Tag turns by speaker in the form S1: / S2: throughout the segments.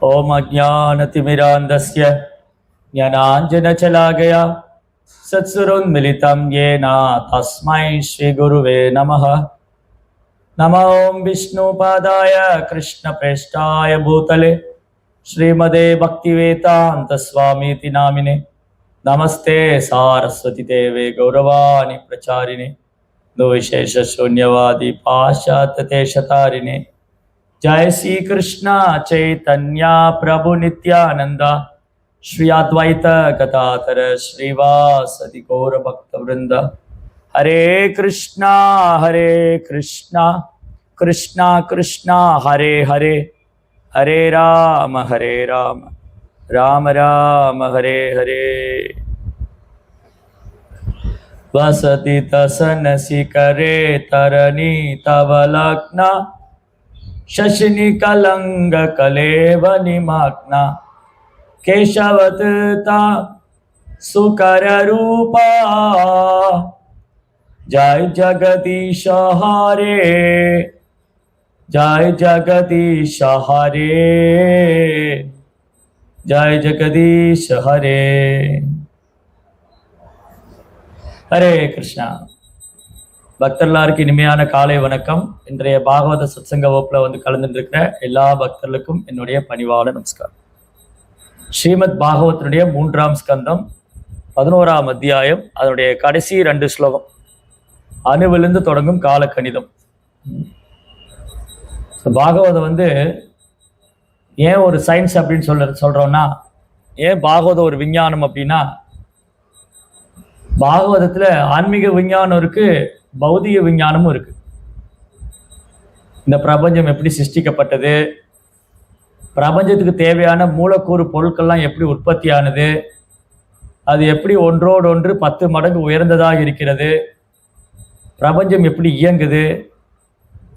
S1: ओम अज्ञानतिमिरान्धस्य ज्ञानाञ्जनशलाकया सत्सुरोन्मिलितं येन तस्मै श्रीगुरुवे नमः। नमो ओं विष्णुपादाय कृष्णप्रेष्ठाय भूतले श्रीमदे भक्तिवेदान्तस्वामीति नामिने नमस्ते सारस्वती देवे गौरवाणी प्रचारिणे निर्विशेषशून्यवादी पाश्चात्यदेशतारिणे। जय श्री कृष्ण चैतन्य प्रभु नित्यानंद श्री अद्वैत गदाधर श्रीवासदि गौर भक्त वृंद। हरे कृष्णा कृष्णा कृष्णा हरे हरे, हरे राम राम राम हरे हरे। वसति तसन शिखरे तरणी तव लग्ना शशिनी कलंग कलेव निमग्ना केशवता सुकर रूपा। जय जगदीश हरे, जय जगदीश हरे, जय जगदीश हरे। हरे कृष्णा। பக்தர்களுக்கு இனிமையான காலை வணக்கம். இன்றைய பாகவத சத்சங்க வகுப்புல கலந்துருக்கிற எல்லா பக்தர்களுக்கும் என்னுடைய பணிவான நமஸ்காரம். ஸ்ரீமத் பாகவத்தினுடைய 3ஆம் ஸ்கந்தம் 11ஆம் அத்தியாயம், அதனுடைய கடைசி 2 ஸ்லோகம், அணுவிலிருந்து தொடங்கும் கால கணிதம். பாகவதம் ஏன் ஒரு சயின்ஸ் அப்படின்னு சொல்றோம்னா, ஏன் பாகவதம் ஒரு விஞ்ஞானம் அப்படின்னா, பாகவதத்துல ஆன்மீக விஞ்ஞானம் இருக்கு, பௌதிக விஞ்ஞானமும் இருக்கு. இந்த பிரபஞ்சம் எப்படி சிருஷ்டிக்கப்பட்டது, பிரபஞ்சத்துக்கு தேவையான மூலக்கூறு பொருட்கள்லாம் எப்படி உற்பத்தி ஆனது, அது எப்படி ஒன்றோடு ஒன்று 10 மடங்கு உயர்ந்ததாக இருக்கிறது, பிரபஞ்சம் எப்படி இயங்குது,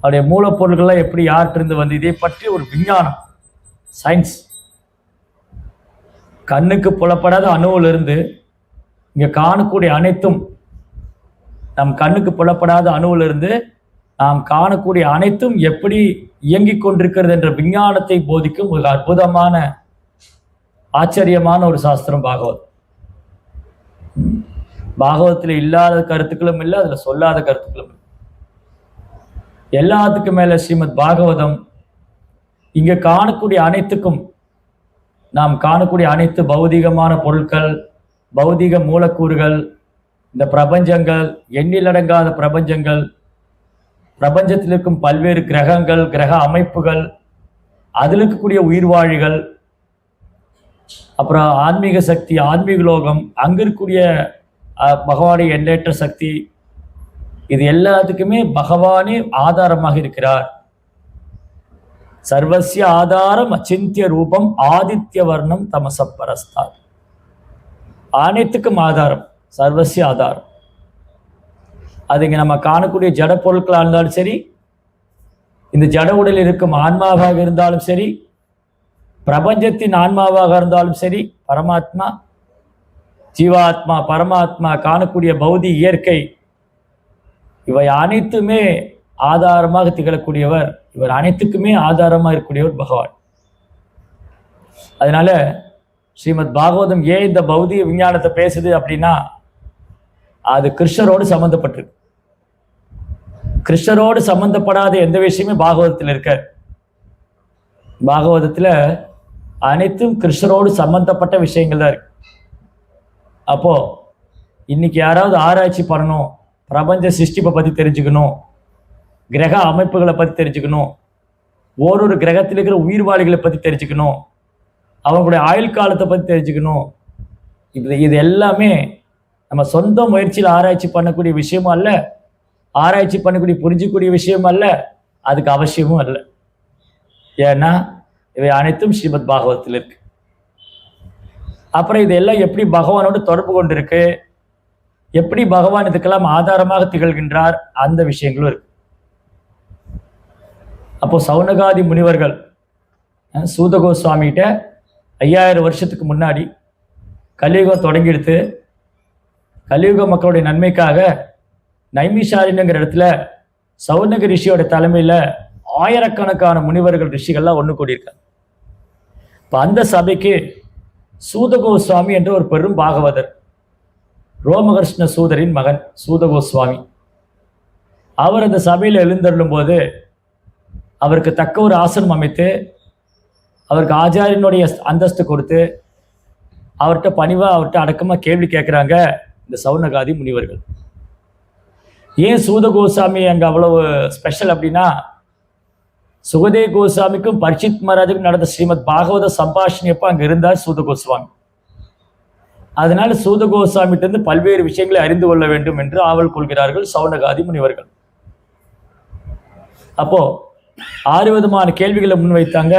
S1: அதோடைய மூலப்பொருட்கள்லாம் எப்படி யார்கிட்ட வந்து, இதை பற்றி ஒரு விஞ்ஞானம், சயின்ஸ். கண்ணுக்கு புலப்படாத அணுவிலிருந்து இங்க காணக்கூடிய அனைத்தும், நம் கண்ணுக்கு புலப்படாத அணுவிலிருந்து நாம் காணக்கூடிய அனைத்தும் எப்படி இயங்கிக் கொண்டிருக்கிறது என்ற விஞ்ஞானத்தை போதிக்கும் ஒரு அற்புதமான ஆச்சரியமான ஒரு சாஸ்திரம் பாகவதம். பாகவதத்தில் இல்லாத கருத்துக்களும் இல்லை, அதுல சொல்லாத கருத்துக்களும் இல்லை. எல்லாத்துக்கும் மேல ஸ்ரீமத் பாகவதம் இங்க காணக்கூடிய அனைத்துக்கும், நாம் காணக்கூடிய அனைத்து பௌதிகமான பொருட்கள், பௌதிக மூலக்கூறுகள், இந்த பிரபஞ்சங்கள், எண்ணிலடங்காத பிரபஞ்சங்கள், பிரபஞ்சத்தில் இருக்கும் பல்வேறு கிரகங்கள், கிரக அமைப்புகள், அதில் இருக்கக்கூடிய உயிர்வாழிகள், அப்புறம் ஆன்மீக சக்தி, ஆன்மீக லோகம், அங்க இருக்கக்கூடிய பகவானுடைய எண்ணற்ற சக்தி, இது எல்லாத்துக்குமே பகவானே ஆதாரமாக இருக்கிறார். சர்வசிய ஆதாரம் அச்சிந்திய ரூபம் ஆதித்ய வர்ணம் தமசப்பரஸ்தார். அனைத்துக்கும் ஆதாரம், சர்வசிய ஆதாரம். அது இங்க நம்ம காணக்கூடிய ஜட பொருட்களாக இருந்தாலும் சரி, இந்த ஜட உடலில் இருக்கும் ஆன்மாவாக இருந்தாலும் சரி, பிரபஞ்சத்தின் ஆன்மாவாக இருந்தாலும் சரி, பரமாத்மா, ஜீவாத்மா, பரமாத்மா, காணக்கூடிய பௌதி இயற்கை, இவை அனைத்துமே ஆதாரமாக திகழக்கூடியவர். இவர் அனைத்துக்குமே ஆதாரமாக இருக்கக்கூடியவர் பகவான். அதனால ஸ்ரீமத் பாகவதம் ஏன் இந்த பௌதிக விஞ்ஞானத்தை பேசுது அப்படின்னா, அது கிருஷ்ணரோடு சம்பந்தப்பட்டிருக்கு. கிருஷ்ணரோடு சம்பந்தப்படாத எந்த விஷயமே பாகவதத்தில் இருக்க. பாகவதத்துல அனைத்தும் கிருஷ்ணரோடு சம்பந்தப்பட்ட விஷயங்கள் தான் இருக்கு. அப்போ இன்னைக்கு யாராவது ஆராய்ச்சி பண்ணணும், பிரபஞ்ச சிருஷ்டிப்பை பத்தி தெரிஞ்சுக்கணும், கிரக அமைப்புகளை பத்தி தெரிஞ்சுக்கணும், ஒரு கிரகத்தில் இருக்கிற உயிர்வாளிகளை பத்தி தெரிஞ்சுக்கணும், அவங்களுடைய ஆயுள் காலத்தை பற்றி தெரிஞ்சுக்கணும், இது எல்லாமே நம்ம சொந்த முயற்சியில் ஆராய்ச்சி பண்ணக்கூடிய விஷயமும் அல்ல, ஆராய்ச்சி பண்ணக்கூடிய புரிஞ்சக்கூடிய விஷயமும் அல்ல, அதுக்கு அவசியமும் அல்ல. ஏன்னா இவை அனைத்தும் ஸ்ரீமத் பாகவதத்தில் இருக்கு. அப்புறம் இதெல்லாம் எப்படி பகவானோடு தொடர்பு கொண்டிருக்கு, எப்படி பகவான் இதுக்கெல்லாம் ஆதாரமாக திகழ்கின்றார், அந்த விஷயங்களும் இருக்கு. அப்போ சௌனகாதி முனிவர்கள் சூத கோஸ்வாமிகிட்ட 5000 வருஷத்துக்கு முன்னாடி கலியுகம் தொடங்கிடுத்து, கலியுக மக்களுடைய நன்மைக்காக நைமிஷாரண்யங்கிற இடத்துல சௌனக ரிஷியோட தலைமையில் ஆயிரக்கணக்கான முனிவர்கள், ரிஷிகள்லாம் ஒன்று கூடியிருக்காங்க. இப்போ அந்த சபைக்கு சூத கோஸ்வாமி என்ற ஒரு பெரும் பாகவதர், ரோமகிருஷ்ண சூதரின் மகன் சூத கோஸ்வாமி, அவர் அந்த சபையில் எழுந்தருளும் போது அவருக்கு தக்க ஒரு ஆசனம் அமைத்து அவருக்கு ஆச்சாரியனுடைய அந்தஸ்து கொடுத்து அவர்கிட்ட பணிவாக அவர்கிட்ட அடக்கமாக கேள்வி கேட்குறாங்க இந்த சௌனகாதி முனிவர்கள். ஏன் சூத கோஸ்வாமி அங்கே அவ்வளவு ஸ்பெஷல் அப்படின்னா, சுகதே கோஸ்வாமிக்கும் பரீட்சித் மகாராஜுக்கும் நடந்த ஸ்ரீமத் பாகவத சம்பாஷணியப்போ அங்கே இருந்தார் சூத கோஸ்வாமி. அதனால சூத கோஸ்வாமிகிட்டேருந்து பல்வேறு விஷயங்களை அறிந்து கொள்ள வேண்டும் என்று ஆவல் கொள்கிறார்கள் சௌனகாதி முனிவர்கள். அப்போ 6 விதமான கேள்விகளை முன்வைத்தாங்க.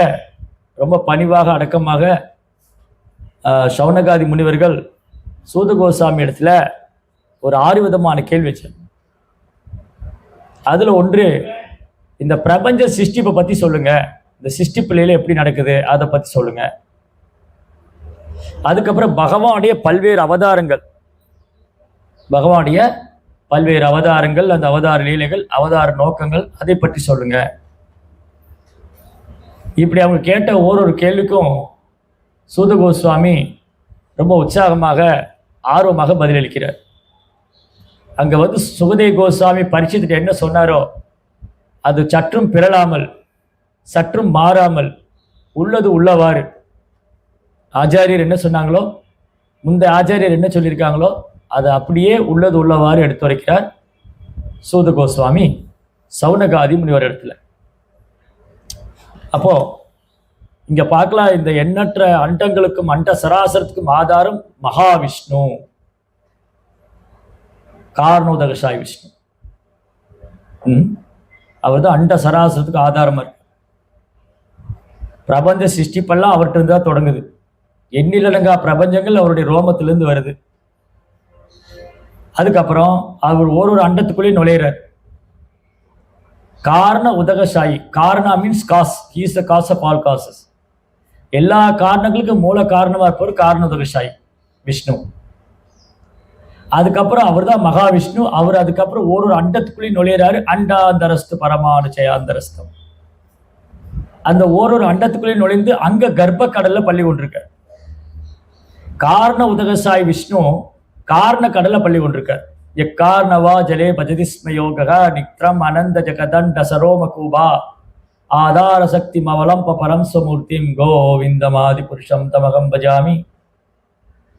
S1: ரொம்ப பணிவாக அடக்கமாக சௌனகாதி முனிவர்கள் சூத கோஸ்வாமி இடத்துல ஒரு 6 விதமான கேள்வி வச்சாங்க. அதில் ஒன்று, இந்த பிரபஞ்ச சிருஷ்டிப்பை பற்றி சொல்லுங்க, இந்த சிருஷ்டிப்பிள்ளையில எப்படி நடக்குது அதை பற்றி சொல்லுங்க. அதுக்கப்புறம் பகவானுடைய பல்வேறு அவதாரங்கள், அந்த அவதார லீலைகள், அவதார நோக்கங்கள், அதை பற்றி சொல்லுங்க. இப்படி அவங்க கேட்ட ஒரு கேள்விக்கும் சூத கோஸ்வாமி ரொம்ப உற்சாகமாக ஆர்வமாக பதிலளிக்கிறார். அங்கே வந்து சுகதே கோஸ்வாமி பரீட்சித்துட்டு என்ன சொன்னாரோ அது சற்றும் பிறழாமல் சற்றும் மாறாமல் உள்ளது உள்ளவாறு ஆச்சாரியர் என்ன சொன்னாங்களோ, முந்தைய ஆச்சாரியர் என்ன சொல்லியிருக்காங்களோ அதை அப்படியே உள்ளது உள்ளவாறு எடுத்துரைக்கிறார் சூத கோஸ்வாமி சௌனகாதி முனிவர் இடத்துல. அப்போ இங்க பார்க்கலாம், இந்த எண்ணற்ற அண்டங்களுக்கும் அண்ட சராசரத்துக்கும் ஆதாரம் மகாவிஷ்ணு, காரணோதகசாய் விஷ்ணு. அவர் தான் அண்ட சராசரத்துக்கு ஆதாரமா இருக்கு. பிரபஞ்ச சிருஷ்டிப்பெல்லாம் அவர்கிட்ட இருந்து தான் தொடங்குது. எண்ணிலடங்கா பிரபஞ்சங்கள் அவருடைய ரோமத்திலிருந்து வருது. அதுக்கப்புறம் அவர் ஒரு அண்டத்துக்குள்ளேயே நுழையிறார். Karana Udakashayi, Karana means cause, he is the cause of all causes. எல்லா காரணங்களுக்கும் மூல காரணமா இருப்பவர் காரண உதகசாயி விஷ்ணு. அதுக்கப்புறம் அவர் தான் மகாவிஷ்ணு. அவர் அதுக்கப்புறம் ஒரு அண்டத்துக்குள்ளேயும் நுழையிறாரு. அண்டாந்தரஸ்து பரமானு ஜெயாந்தரஸ்தம். அந்த ஒரு அண்டத்துக்குள்ளேயும் நுழைந்து அங்க கர்ப்ப கடல்ல பள்ளி கொண்டிருக்கார். காரண உதகசாய் விஷ்ணு காரண கடல்ல பள்ளி கொண்டிருக்கார். எக்காரணவா ஜலே பஜதிஸ்மயோகா நிக்ரம் அனந்த ஜகதண்ட சரோமகூபா ஆதார சக்தி மவலம் பரம் ஸ்வமூர்த்திம் கோவிந்தமாதி புருஷம் தமகம் பஜாமி.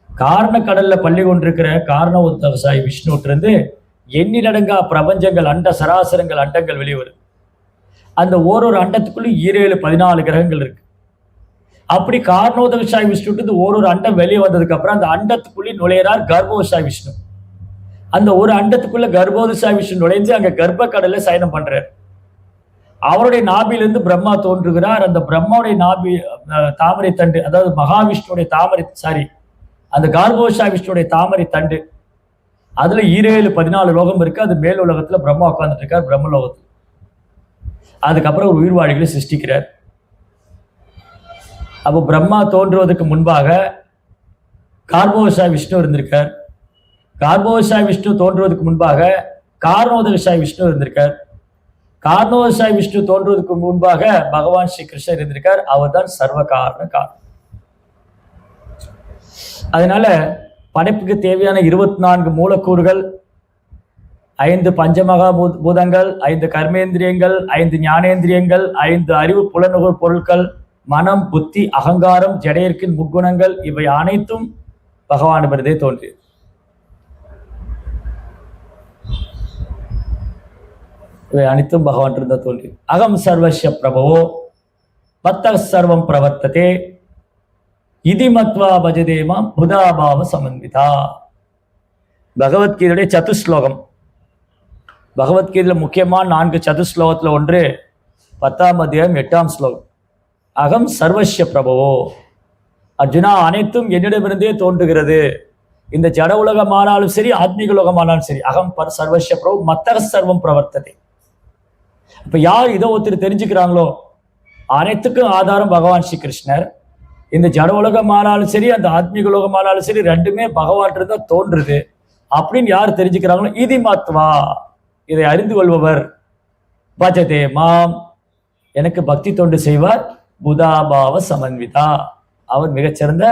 S1: காரண கடல்ல பள்ளி கொண்டிருக்கிற காரண உதகசாய் விஷ்ணுட்டிருந்து எண்ணிலடங்கா பிரபஞ்சங்கள், அண்ட சராசரங்கள், அண்டங்கள் வெளிவருது. அந்த ஒரு அண்டத்துக்குள்ள 14 கிரகங்கள் இருக்கு. அப்படி காரணோதகசாய் விஷ்ணுட்டு ஒரு அண்டம் வெளியே வந்ததுக்கு அப்புறம் அந்த அண்டத்துக்குள்ளே நுழையிறார் கர்ப்போதசாய் விஷ்ணு. அந்த ஒரு அண்டத்துக்குள்ள கர்ப்போதசாய் விஷ்ணு நுழைஞ்சு அங்க கர்ப்ப கடல்ல சயனம் பண்றார். அவருடைய நாபிலிருந்து பிரம்மா தோன்றுகிறார். அந்த பிரம்மாவுடைய நாபி தாமரை தண்டு, அதாவது மகாவிஷ்ணுடைய அந்த கர்ப்போதசாய் விஷ்ணுடைய தாமரை தண்டு, அதுல 14 லோகம் இருக்கு. அது மேல் உலகத்துல பிரம்மா உட்கார்ந்துட்டு இருக்கார், பிரம்மலோகத்துல. அதுக்கப்புறம் ஒரு உயிர்வாழிகளை சிருஷ்டிக்கிறார். அப்போ பிரம்மா தோன்றுவதற்கு முன்பாக கார்போதசாய் விஷ்ணு இருந்திருக்கார். கார்போதசாய் விஷ்ணு தோன்றுவதற்கு முன்பாக காரணோதகசாய் விஷ்ணு இருந்திருக்கார். காரணோதகசாய் விஷ்ணு தோன்றுவதற்கு முன்பாக பகவான் ஸ்ரீ கிருஷ்ணர் இருந்திருக்கார். அவர் தான் சர்வ காரணம். அதனால படைப்புக்கு தேவையான 24 மூலக்கூறுகள், 5 பஞ்சமகா பூதங்கள், 5 கர்மேந்திரியங்கள், 5 ஞானேந்திரியங்கள், 5 அறிவு புலனுகர் பொருட்கள், மனம், புத்தி, அகங்காரம், ஜடையர்க்கின் முக்குணங்கள், இவை அனைத்தும் பகவானிடமிருந்தே தோன்றியது. இவை அனைத்தும் பகவானிடம் தோன்றியது. அகம் சர்வஸ்ய பிரபவோ பத்த சர்வம் பிரவர்த்ததே இதி மத்வா பஜதேமாம் புதாபாவ சமன்விதா. பகவத்கீதையுடைய சதுஸ்லோகம். பகவத்கீதையில முக்கியமான 4 சதுஸ்லோகத்துல ஒன்று 10ஆம் அத்தியாயம் 8ஆம் ஸ்லோகம். அகம் சர்வஸ்ய பிரபவோ. அர்ஜுனா, அனைத்தும் என்னிடமிருந்தே தோன்றுகிறது. இந்த ஜட உலகமானாலும் சரி, ஆத்மீக உலகமானாலும் சரி, அகம் சர்வஸ்ய பிரபு மத்தக சர்வம் பிரவர்த்ததே. இப்ப யார் இதை ஒருத்தர் தெரிஞ்சுக்கிறாங்களோ அனைத்துக்கும் ஆதாரம் பகவான் ஸ்ரீ கிருஷ்ணர். இந்த ஜட உலகமானாலும் சரி, அந்த ஆத்மீக உலகமானாலும் சரி, ரெண்டுமே பகவான் தான் தோன்றுது அப்படின்னு யார் தெரிஞ்சுக்கிறாங்களோ இதி மத்வா, இதை அறிந்து கொள்பவர் பஜதே மாம், எனக்கு பக்தி தொண்டு செய்வார், புதாபாவ சமன்விதா, அவர் மிகச்சிறந்த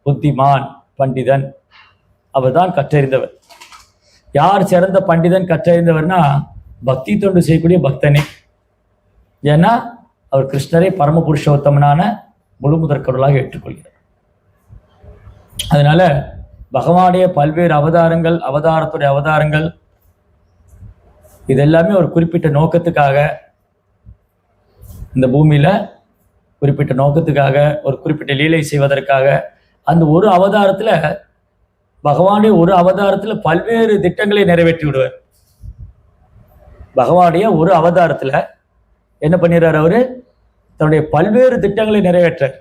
S1: புத்திமான், பண்டிதன். அவர் தான் கற்றறிந்தவர். யார் சிறந்த பண்டிதன், கற்றறிந்தவர்னா பக்தி தொண்டு செய்யக்கூடிய பக்தனே. ஏன்னா அவர் கிருஷ்ணரை பரம புருஷோத்தமனான முழு முதற் கடவுளாக ஏற்றுக்கொள்கிறார். அதனால பகவானுடைய பல்வேறு அவதாரங்கள், அவதாரத்துடைய அவதாரங்கள், இதெல்லாமே ஒரு குறிப்பிட்ட நோக்கத்துக்காக, இந்த பூமியில குறிப்பிட்ட நோக்கத்துக்காக, ஒரு குறிப்பிட்ட லீலை செய்வதற்காக. அந்த ஒரு அவதாரத்துல, பகவானுடைய ஒரு அவதாரத்துல பல்வேறு திட்டங்களை நிறைவேற்றி விடுவார். பகவானுடைய ஒரு அவதாரத்துல என்ன பண்ணிடுறாரு, அவரு தன்னுடைய பல்வேறு திட்டங்களை நிறைவேற்றார்.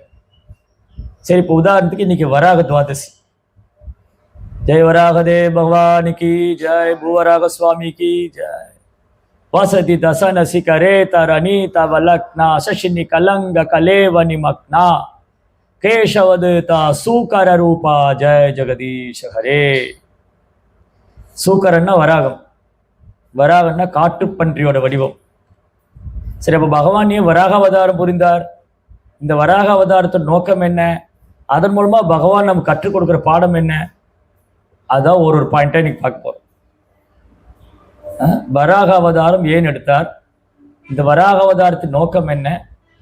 S1: சரி, இப்போ உதாரணத்துக்கு இன்னைக்கு வராக துவாதசி. ஜெய் வராகதே பகவானுக்கு ஜெய், பூவராக சுவாமிக்கு ஜெய். வசதி தசனசி கரே தரணி தவலக்னா சசினி கலங்க கலேவனி மக்னா கேசவது த சூக்கர ரூபா ஜெய ஜெகதீஷ ஹரே. சூக்கரன்னா வராகம், வராகன்னா காட்டுப்பன்றியோட வடிவம். சரி, அப்போ பகவான் ஏன் வராக அவதாரம் புரிந்தார்? இந்த வராக அவதாரத்தின் நோக்கம் என்ன? அதன் மூலமா பகவான் நம்ம கற்றுக் கொடுக்குற பாடம் என்ன? அதான் ஒரு பாயிண்டா இன்னைக்கு பார்க்க போறோம். வராக அவதாரம் ஏன் எடுத்தார்? இந்த வராக அவதாரத்தின் நோக்கம் என்ன?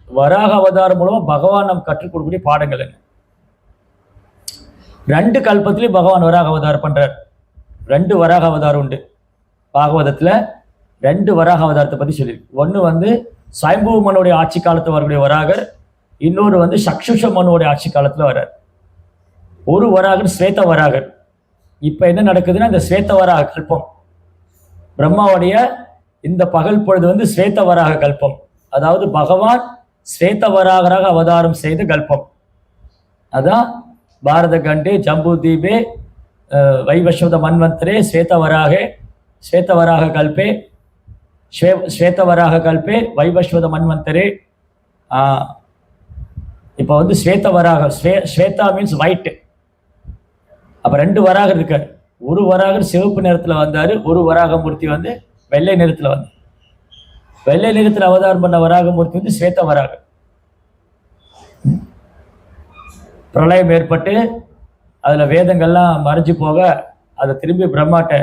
S1: வராக அவதாரம் மூலமா பகவான் நம்ம கற்றுக் கொடுக்கக்கூடிய பாடங்கள் என்ன? 2 கல்பத்திலையும் பகவான் வராக அவதாரம் பண்றார். 2 வராக அவதாரம் உண்டு பாகவதத்துல. 2 வராக அவதாரத்தை பத்தி சொல்லியிருக்கு. ஒன்று சாயம்பூ மனுடைய ஆட்சி காலத்தில் வரக்கூடிய வராகர், இன்னொரு சக்ஷுஷ மனுடைய ஆட்சி காலத்துல வர்றார். ஒரு வராகர் ஸ்வேத வராகர். இப்ப என்ன நடக்குதுன்னா, இந்த ஸ்வேத வராக கல்பம், பிரம்மாவுடைய இந்த பகல் பொழுது ஸ்வேத வராக கல்பம், அதாவது பகவான் ஸ்வேத வராகராக அவதாரம் செய்த கல்பம். அதான் பாரத கண்டே ஜம்பு தீபே வைவஸ்வத மன்வந்தரே ஸ்வேதவராக கல்பே ஸ்வேதவராக கல்பே வைவஸ்வத மன்வந்தரே. இப்போ ஸ்வேதவராக, ஸ்வேதா மீன்ஸ் ஒயிட். அப்போ 2 வராகர் இருக்கார். ஒரு வராகர் சிவப்பு நிறத்தில் வந்தார், ஒரு வராகமூர்த்தி வெள்ளை நிறத்தில் வந்தார். வெள்ளை நிறத்தில் அவதாரம் பண்ண வராகமூர்த்தி ஸ்வேத வராகர். பிரளயம் ஏற்பட்டு அதில் வேதங்கள்லாம் மறைஞ்சு போக, அதை திரும்பி பிரம்மாட்ட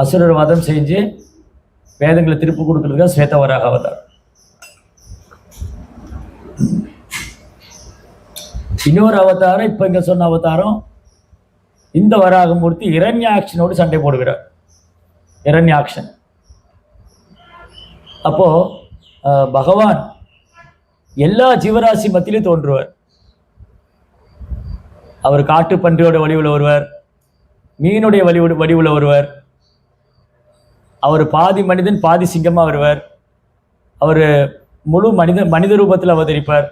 S1: அசுரர் வதம் செஞ்சு வேதங்களை திருப்பி கொடுக்கறதுக்காக ஸ்வேத வராக அவதாரம். இன்னொரு அவதாரம், இப்ப இங்க சொன்ன அவதாரம், இந்த வராகமூர்த்தி இரண்யாக்ஷனோடு சண்டை போடுகிறார். இரண்யாக்ஷன். அப்போ பகவான் எல்லா ஜீவராசி மத்தியிலும் தோன்றுவார். அவர் காட்டு பன்றியோட வடிவில் வருவார், மீனுடைய வடிவில் வருவார், அவர் பாதி மனிதன் பாதி சிங்கமா வருவார், அவர் முழு மனித ரூபத்தில் அவதரிப்பார்,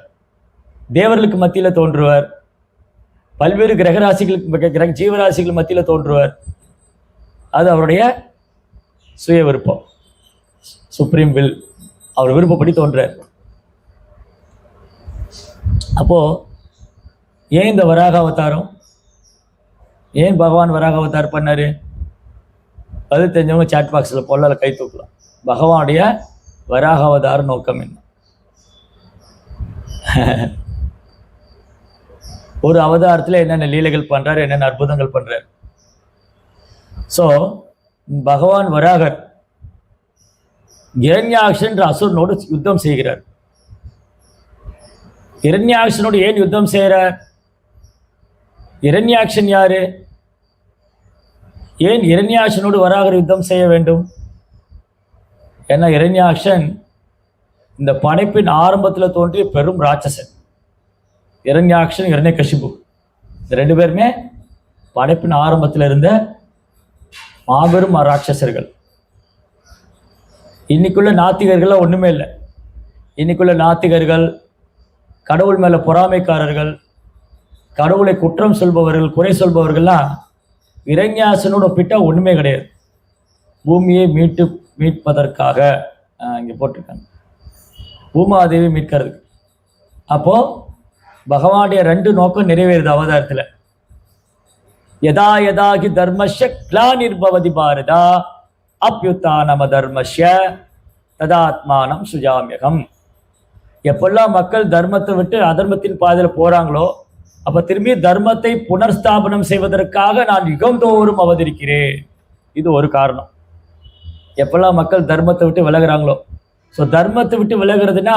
S1: தேவர்களுக்கு மத்தியில தோன்றுவார், பல்வேறு கிரகராசிகளுக்கு ஜீவராசிகள் மத்தியில தோன்றுவார். அது அவருடைய சுய விருப்பம், சுப்ரீம் வில், அவர் விருப்பப்படி தோன்றார். அப்போ ஏன் இந்த வராக அவதாரம், ஏன் பகவான் வராக அவதாரம் பண்ணாரு? அது தெரிஞ்சவங்க சாட் பாக்ஸில் பொல்லால கை தூக்கலாம். பகவானுடைய வராக அவதார நோக்கம் என்ன? ஒரு அவதாரத்தில் என்னென்ன லீலைகள் பண்றாரு, என்னென்ன அற்புதங்கள் பண்றாரு. ஸோ பகவான் வராகர் இரண்யாக்ஷன் என்ற அசுரனோடு யுத்தம் செய்கிறார். இரண்யாக்ஷனோடு ஏன் யுத்தம் செய்கிறார்? இரண்யாக்ஷன் யாரு? ஏன் இரண்யாக்ஷனோடு வராகர் யுத்தம் செய்ய வேண்டும்? ஏன்னா இரண்யாக்ஷன் இந்த படைப்பின் ஆரம்பத்தில் தோன்றிய பெரும் ராட்சசன். இரண்யாக்ஷன், இரண்யகசிபு, இந்த 2 பேருமே படைப்பின் ஆரம்பத்தில் இருந்த மாபெரும் ராட்சசர்கள். இன்னைக்குள்ள நாத்திகர்கள்லாம் ஒண்ணுமே இல்லை. இன்னைக்குள்ள நாத்திகர்கள், கடவுள் மேல பொறாமைக்காரர்கள், கடவுளை குற்றம் சொல்பவர்கள், குறை சொல்பவர்கள்லாம் இரண்யாக்ஷனோட ஒப்பிட்டா ஒண்ணுமே கிடையாது. பூமியை மீட்பதற்காக இங்க போட்டிருக்காங்க, பூமாதேவி மீட்கிறதுக்கு. அப்போ பகவானுடைய 2 நோக்கம் நிறைவேறுது அவதாரத்துல. யதா யதாகி தர்மஸ்ய கிளானிர்பவதி பாரதா அப்யுத்தானம தர்மஸ்ய ததாத்மானம் சுஜாமியகம். எப்பெல்லாம் மக்கள் தர்மத்தை விட்டு அதர்மத்தின் பாதையில் போறாங்களோ அப்ப திரும்பி தர்மத்தை புனர்ஸ்தாபனம் செய்வதற்காக நான் யுகந்தோறும் அவதரிக்கிறேன். இது ஒரு காரணம். எப்பெல்லாம் மக்கள் தர்மத்தை விட்டு விலகுறாங்களோ, ஸோ தர்மத்தை விட்டு விலகுறதுனா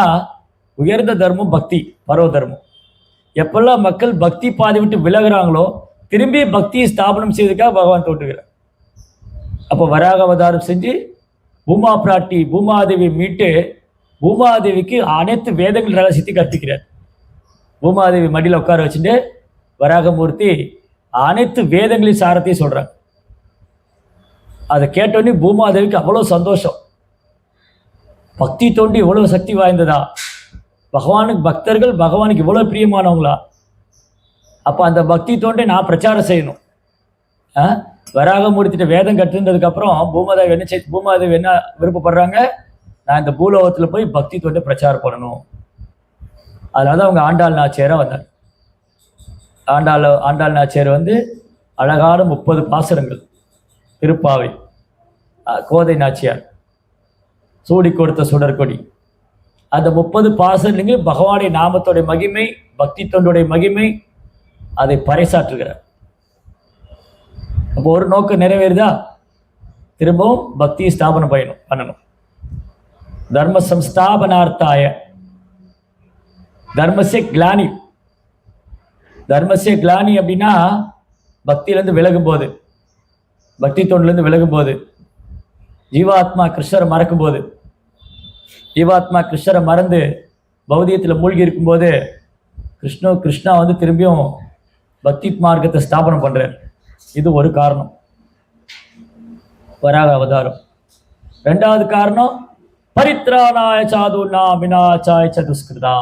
S1: உயர்ந்த தர்மம் பக்தி, பரவ தர்மம். எப்பெல்லாம் மக்கள் பக்தி பாதை விட்டு விலகுறாங்களோ திரும்பி பக்தியை ஸ்தாபனம் செய்வதற்காக பகவான் தோன்றுகிறார். அப்போ வராக அவதாரம் செஞ்சு பூமா பிராட்டி பூமாதேவி மீட்டு பூமாதேவிக்கு அனைத்து வேதங்கள் ரகசியத்தை கற்பிக்கிறார். பூமாதேவி மடியில் உட்கார வச்சுட்டு வராகமூர்த்தி அனைத்து வேதங்களின் சாரத்தையும் சொல்றாங்க. அதை கேட்டோடனே பூமாதேவிக்கு அவ்வளோ சந்தோஷம். பக்தி தோண்டி இவ்வளவு சக்தி வாய்ந்ததா, பகவானுக்கு பக்தர்கள் பகவானுக்கு இவ்வளோ பிரியமானவங்களா, அப்போ அந்த பக்தி தோண்டி நான் பிரச்சாரம் செய்யணும். வராகமூர்த்திட்ட வேதம் கற்றுந்ததுக்கப்புறம் பூமாதேவி என்ன விருப்பப்படுறாங்க, நான் இந்த பூலோகத்தில் போய் பக்தி தோண்டி பிரச்சாரம் பண்ணணும். அதனால தான் அவங்க ஆண்டாள் நாச்சியாராக வந்தாங்க. ஆண்டாள் நாச்சியார் வந்து அழகான 30 பாசுரங்கள், திருப்பாவை, கோதை நாச்சியார், சூடி கொடுத்த சுடற்கொடி, அந்த 30 பாசுரங்கள் பகவானுடைய நாமத்தோடைய மகிமை, பக்தி தொண்டுடைய மகிமை, அதை பறைசாற்றுகிறார். அப்போ ஒரு நோக்கம் நிறைவேறுதா, திரும்பவும் பக்தியை ஸ்தாபனம் பண்ணணும். தர்ம சம்ஸ்தாபனார்த்தாய, தர்மசே கிளானி. தர்மசே கிளானி அப்படின்னா பக்தியிலேருந்து விலகும் போது, பக்தி தொண்டிலேருந்து விலகும் போது, ஜீவாத்மா கிருஷ்ணரை மறக்கும் போது, ஜீவாத்மா கிருஷ்ணரை மறந்து பௌதியத்தில் மூழ்கி இருக்கும்போது கிருஷ்ணா வந்து திரும்பியும் பக்தி மார்க்கத்தை ஸ்தாபனம் பண்றார். இது ஒரு காரணம், வராக அவதாரம். 2வது காரணம் பரித்ராணாய சாதுனா விநாசாய சதுஷ்கிருதா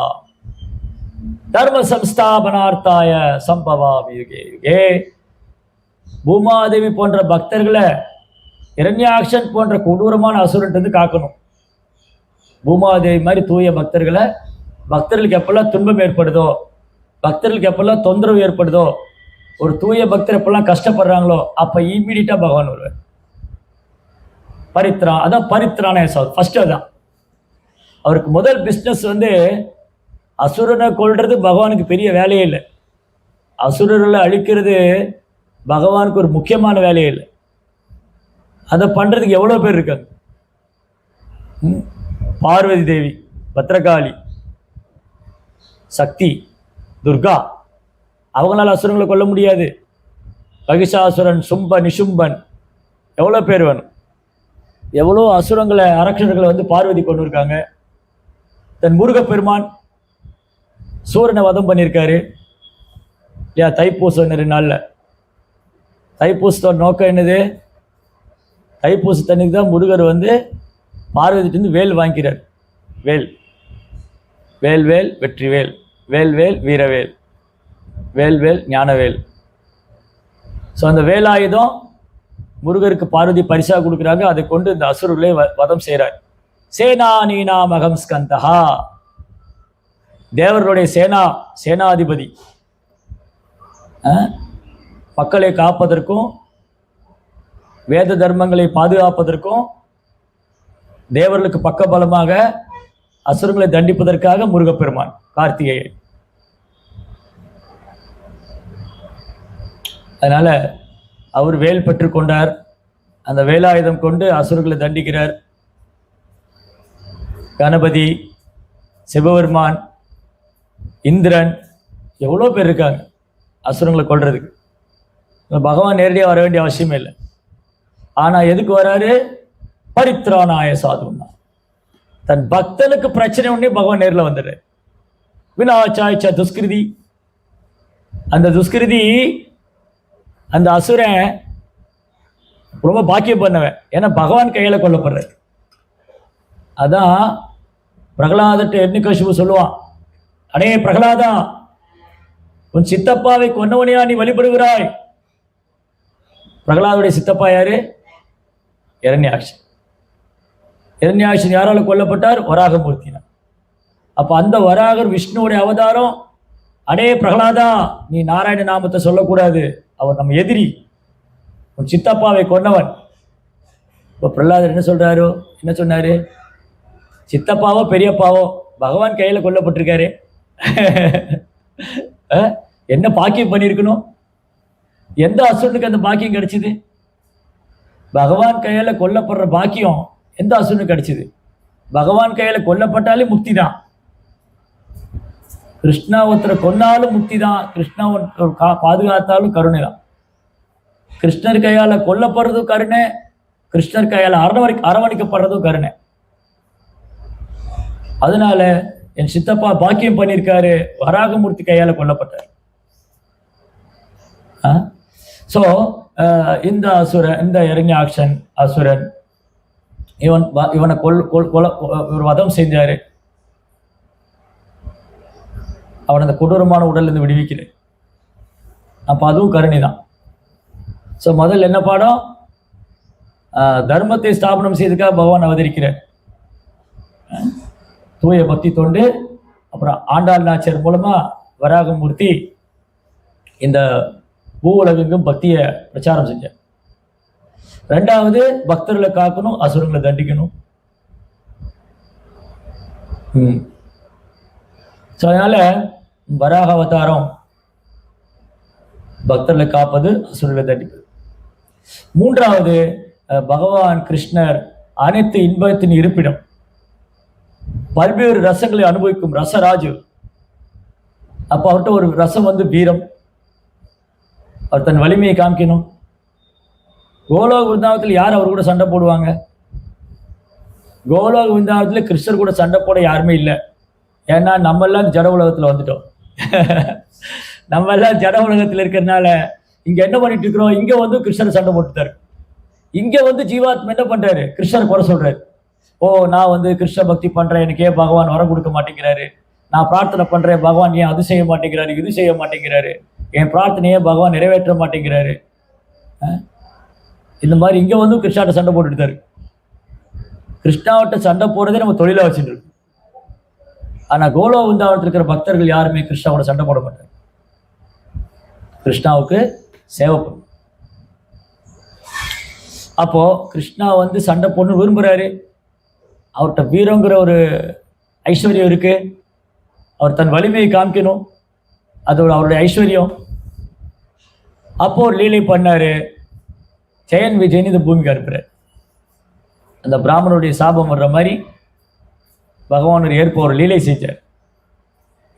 S1: தர்ம சம்ஸ்தாபனார்த்தாய சம்பவாமி யுகே யுகே. பூமாதேவி போன்ற பக்தர்களை இரண்யாக்ஷன் போன்ற கொடூரமான அசுரன்ட்டு காக்கணும். பூமாதேவி மாதிரி தூய பக்தர்களுக்கு எப்பெல்லாம் துன்பம் ஏற்படுதோ, பக்தர்களுக்கு எப்பெல்லாம் தொந்தரவு ஏற்படுதோ, ஒரு தூய பக்தர் எப்பெல்லாம் கஷ்டப்படுறாங்களோ அப்ப இம்மீடியட்டா பகவான் வருவார். அதான் பரித்ராணய சாது. ஃபர்ஸ்ட் அதான் அவருக்கு முதல் பிஸ்னஸ் வந்து அசுரனை கொள்றது பகவானுக்கு பெரிய வேலையே இல்லை. அசுரர்களை அழிக்கிறது பகவானுக்கு ஒரு முக்கியமான வேலையே இல்லை. அதை பண்றதுக்கு எவ்வளவு பேர் இருக்காங்க. பார்வதி தேவி, பத்ரகாளி, சக்தி, துர்கா, அவங்களால அசுரங்களை கொல்ல முடியாது. மகிஷாசுரன், சும்ப நிசும்பன், எவ்வளோ பேர் வேணும். எவ்வளோ அசுரங்களை அரக்கர்களை வந்து பார்வதி கொண்டு இருக்காங்க. தன் முருகப்பெருமான் சூரனை வதம் பண்ணியிருக்காரு இல்லையா, தைப்பூசம் 2 நாளில். தைப்பூசத்தோட நோக்கம் என்னது, தைப்பூசத்தன்னைக்கு தான் முருகர் வந்து பார்வதிட்டு வேல் வாங்கிக்கிறார். வேல் வேல் வேல் வெற்றி வேல், வேல் வேல் வீரவேல், வேல் வேல் ஞானவேல். ஸோ அந்த வேலாயுதம் முருகருக்கு பார்வதி பரிசாக கொடுக்குறாங்க. அதை கொண்டு இந்த அசுரர்களை வதம் செய்கிறார். சேனானீனாமகம் ஸ்கந்தஹா, தேவர்களுடைய சேனாதிபதி, மக்களை காப்பதற்கும் வேத தர்மங்களை பாதுகாப்பதற்கும் தேவர்களுக்கு பக்கபலமாக அசுரங்களை தண்டிப்பதற்காக முருகப்பெருமான் கார்த்திகேயன். அதனால அவர் வேல் பெற்று கொண்டார். அந்த வேலாயுதம் கொண்டு அசுரர்களை தண்டிக்கிறார். கணபதி, சிவபெருமான், இந்திரன், எவ்வளோ பேர் இருக்காங்க அசுரங்களை கொள்றதுக்கு. பகவான் நேரடியாக வர வேண்டிய அவசியமே இல்லை. ஆனால் எதுக்கு வராரு, பரித்ராணாய சாதுன்னா, தன் பக்தனுக்கு பிரச்சனை ஒன்றே பகவான் நேரில் வந்துடுறாரு. விநாசாய துஷ்கிருதி, அந்த துஷ்கிருதி, அந்த அசுரன் ரொம்ப பாக்கியம் பண்ணவன். ஏன்னா பகவான் கையில் கொல்லப்படுறாரு. அதான் பிரகலாதட்ட எண்ணிகசிபு சொல்லுவான், அடே பிரகலாதா, உன் சித்தப்பாவை கொன்னவனையா நீ வழிபடுகிறாய். பிரகலாதுடைய சித்தப்பா யாரு, இரண்யாக்ஷன். இரண்யாக்ஷன் யாரால கொல்லப்பட்டார், வராகமூர்த்தினா. அப்ப அந்த வராகர் விஷ்ணுவுடைய அவதாரம். அடே பிரகலாதா, நீ நாராயண நாமத்தை சொல்லக்கூடாது, அவர் நம்ம எதிரி, உன் சித்தப்பாவை கொன்னவன். இப்போ பிரகலாதர் என்ன சொன்னாரு, சித்தப்பாவோ பெரியப்பாவோ பகவான் கையில் கொல்லப்பட்டிருக்காரு. என்ன பாக்கியம் பண்ணியிருக்கணும்? எந்த அசுரனுக்கு அந்த பாக்கியம் கிடைச்சிது? பகவான் கையில கொல்லப்படுற பாக்கியம் எந்த அசுரனுக்கு கிடைச்சிது? பகவான் கையில கொல்லப்பட்டாலே முக்தி தான். கிருஷ்ணா ஒருத்தரை கொன்னாலும் முக்தி தான். கிருஷ்ணா பாதுகாத்தாலும் கருணை தான். கிருஷ்ணர் கையால கொல்லப்படுறதும் கருணை, கிருஷ்ணர் கையால அரவணைக்கப்படுறதும் கருணை. அதனால என் சித்தப்பா பாக்கியம் பண்ணியிருக்காரு, வராகமூர்த்தி கையால கொல்லப்பட்டார். ஸோ இந்த அசுரன், இந்த இரண்யாக்ஷன் அசுரன், இவனை ஒரு வதம் செஞ்சாரு. அவன் அந்த கொடூரமான உடல்ல இருந்து விடுவிக்கிறேன். அப்போ அதுவும் கருணை தான். ஸோ முதல்ல என்ன பாடம்? தர்மத்தை ஸ்தாபனம் செய்துக்காக பகவான் அவதரிக்கிறார். தூய பக்தி தொண்டு, அப்புறம் ஆண்டாள் நாச்சியார் மூலமா வராகமூர்த்தி இந்த பூ உலகெங்கும் பக்தியை பிரச்சாரம் செஞ்சார். ரெண்டாவது, பக்தர்களை காக்கணும், அசுரங்களை தண்டிக்கணும். ஸோ அதனால வராக அவதாரம் பக்தர்களை காப்பது, அசுரங்களை தண்டிப்பது. மூன்றாவது, பகவான் கிருஷ்ணர் அனைத்து இன்பத்தின் இருப்பிடம், பல்வேறு ரசங்களை அனுபவிக்கும் ரசராஜு. அப்போ அவர்கிட்ட ஒரு ரசம் வீரம். அவர் தன் வலிமையை காமிக்கணும். கோலோக விருந்தாவத்தில் யார் அவர் கூட சண்டை போடுவாங்க? கோலோக விருந்தாவத்தில் கிருஷ்ணர் கூட சண்டை போட யாருமே இல்லை. ஏன்னா நம்ம எல்லாம் ஜட உலகத்தில் வந்துட்டோம். நம்ம எல்லாம் ஜட உலகத்தில் இருக்கிறதுனால இங்க என்ன பண்ணிட்டு இருக்கிறோம்? இங்க கிருஷ்ணர் சண்டை போட்டுட்டாரு. இங்க ஜீவாத்மா என்ன பண்றாரு? கிருஷ்ணர் குறை சொல்றாரு. ஓ, நான் கிருஷ்ண பக்தி பண்றேன், எனக்கு ஏன் பகவான் வரம் கொடுக்க மாட்டேங்கிறாரு? நான் பிரார்த்தனை பண்றேன், பகவான் ஏன் அது செய்ய மாட்டேங்கிறாரு, இது செய்ய மாட்டேங்கிறாரு, என் பிரார்த்தனையே பகவான் நிறைவேற்ற மாட்டேங்கிறாரு. இந்த மாதிரி இங்க கிருஷ்ணாட்ட சண்டை போட்டுட்டாரு. கிருஷ்ணாவிட்ட சண்டை போடுறதே நம்ம தொழிலா வச்சுட்டு இருக்கோம். ஆனா கோலோ விருந்தாவனத்தில் இருக்கிற பக்தர்கள் யாருமே கிருஷ்ணாவோட சண்டை போட மாட்டாங்க. கிருஷ்ணாவுக்கு சேவை பண்ணும். அப்போ கிருஷ்ணா சண்டை போடணும்னு விரும்புறாரு. அவர்கிட்ட வீரங்கிற ஒரு ஐஸ்வர்யம் இருக்கு. அவர் தன் வலிமையை காமிக்கணும், அதோட அவருடைய ஐஸ்வர்யம். அப்போ ஒரு லீலை பண்ணாரு. ஜெயன் விஜயன் இந்த பூமிக்கு அனுப்புறாரு. அந்த பிராமணனுடைய சாபம் வர்ற மாதிரி பகவான் ஒரு ஏற்ப ஒரு லீலை செஞ்சார்.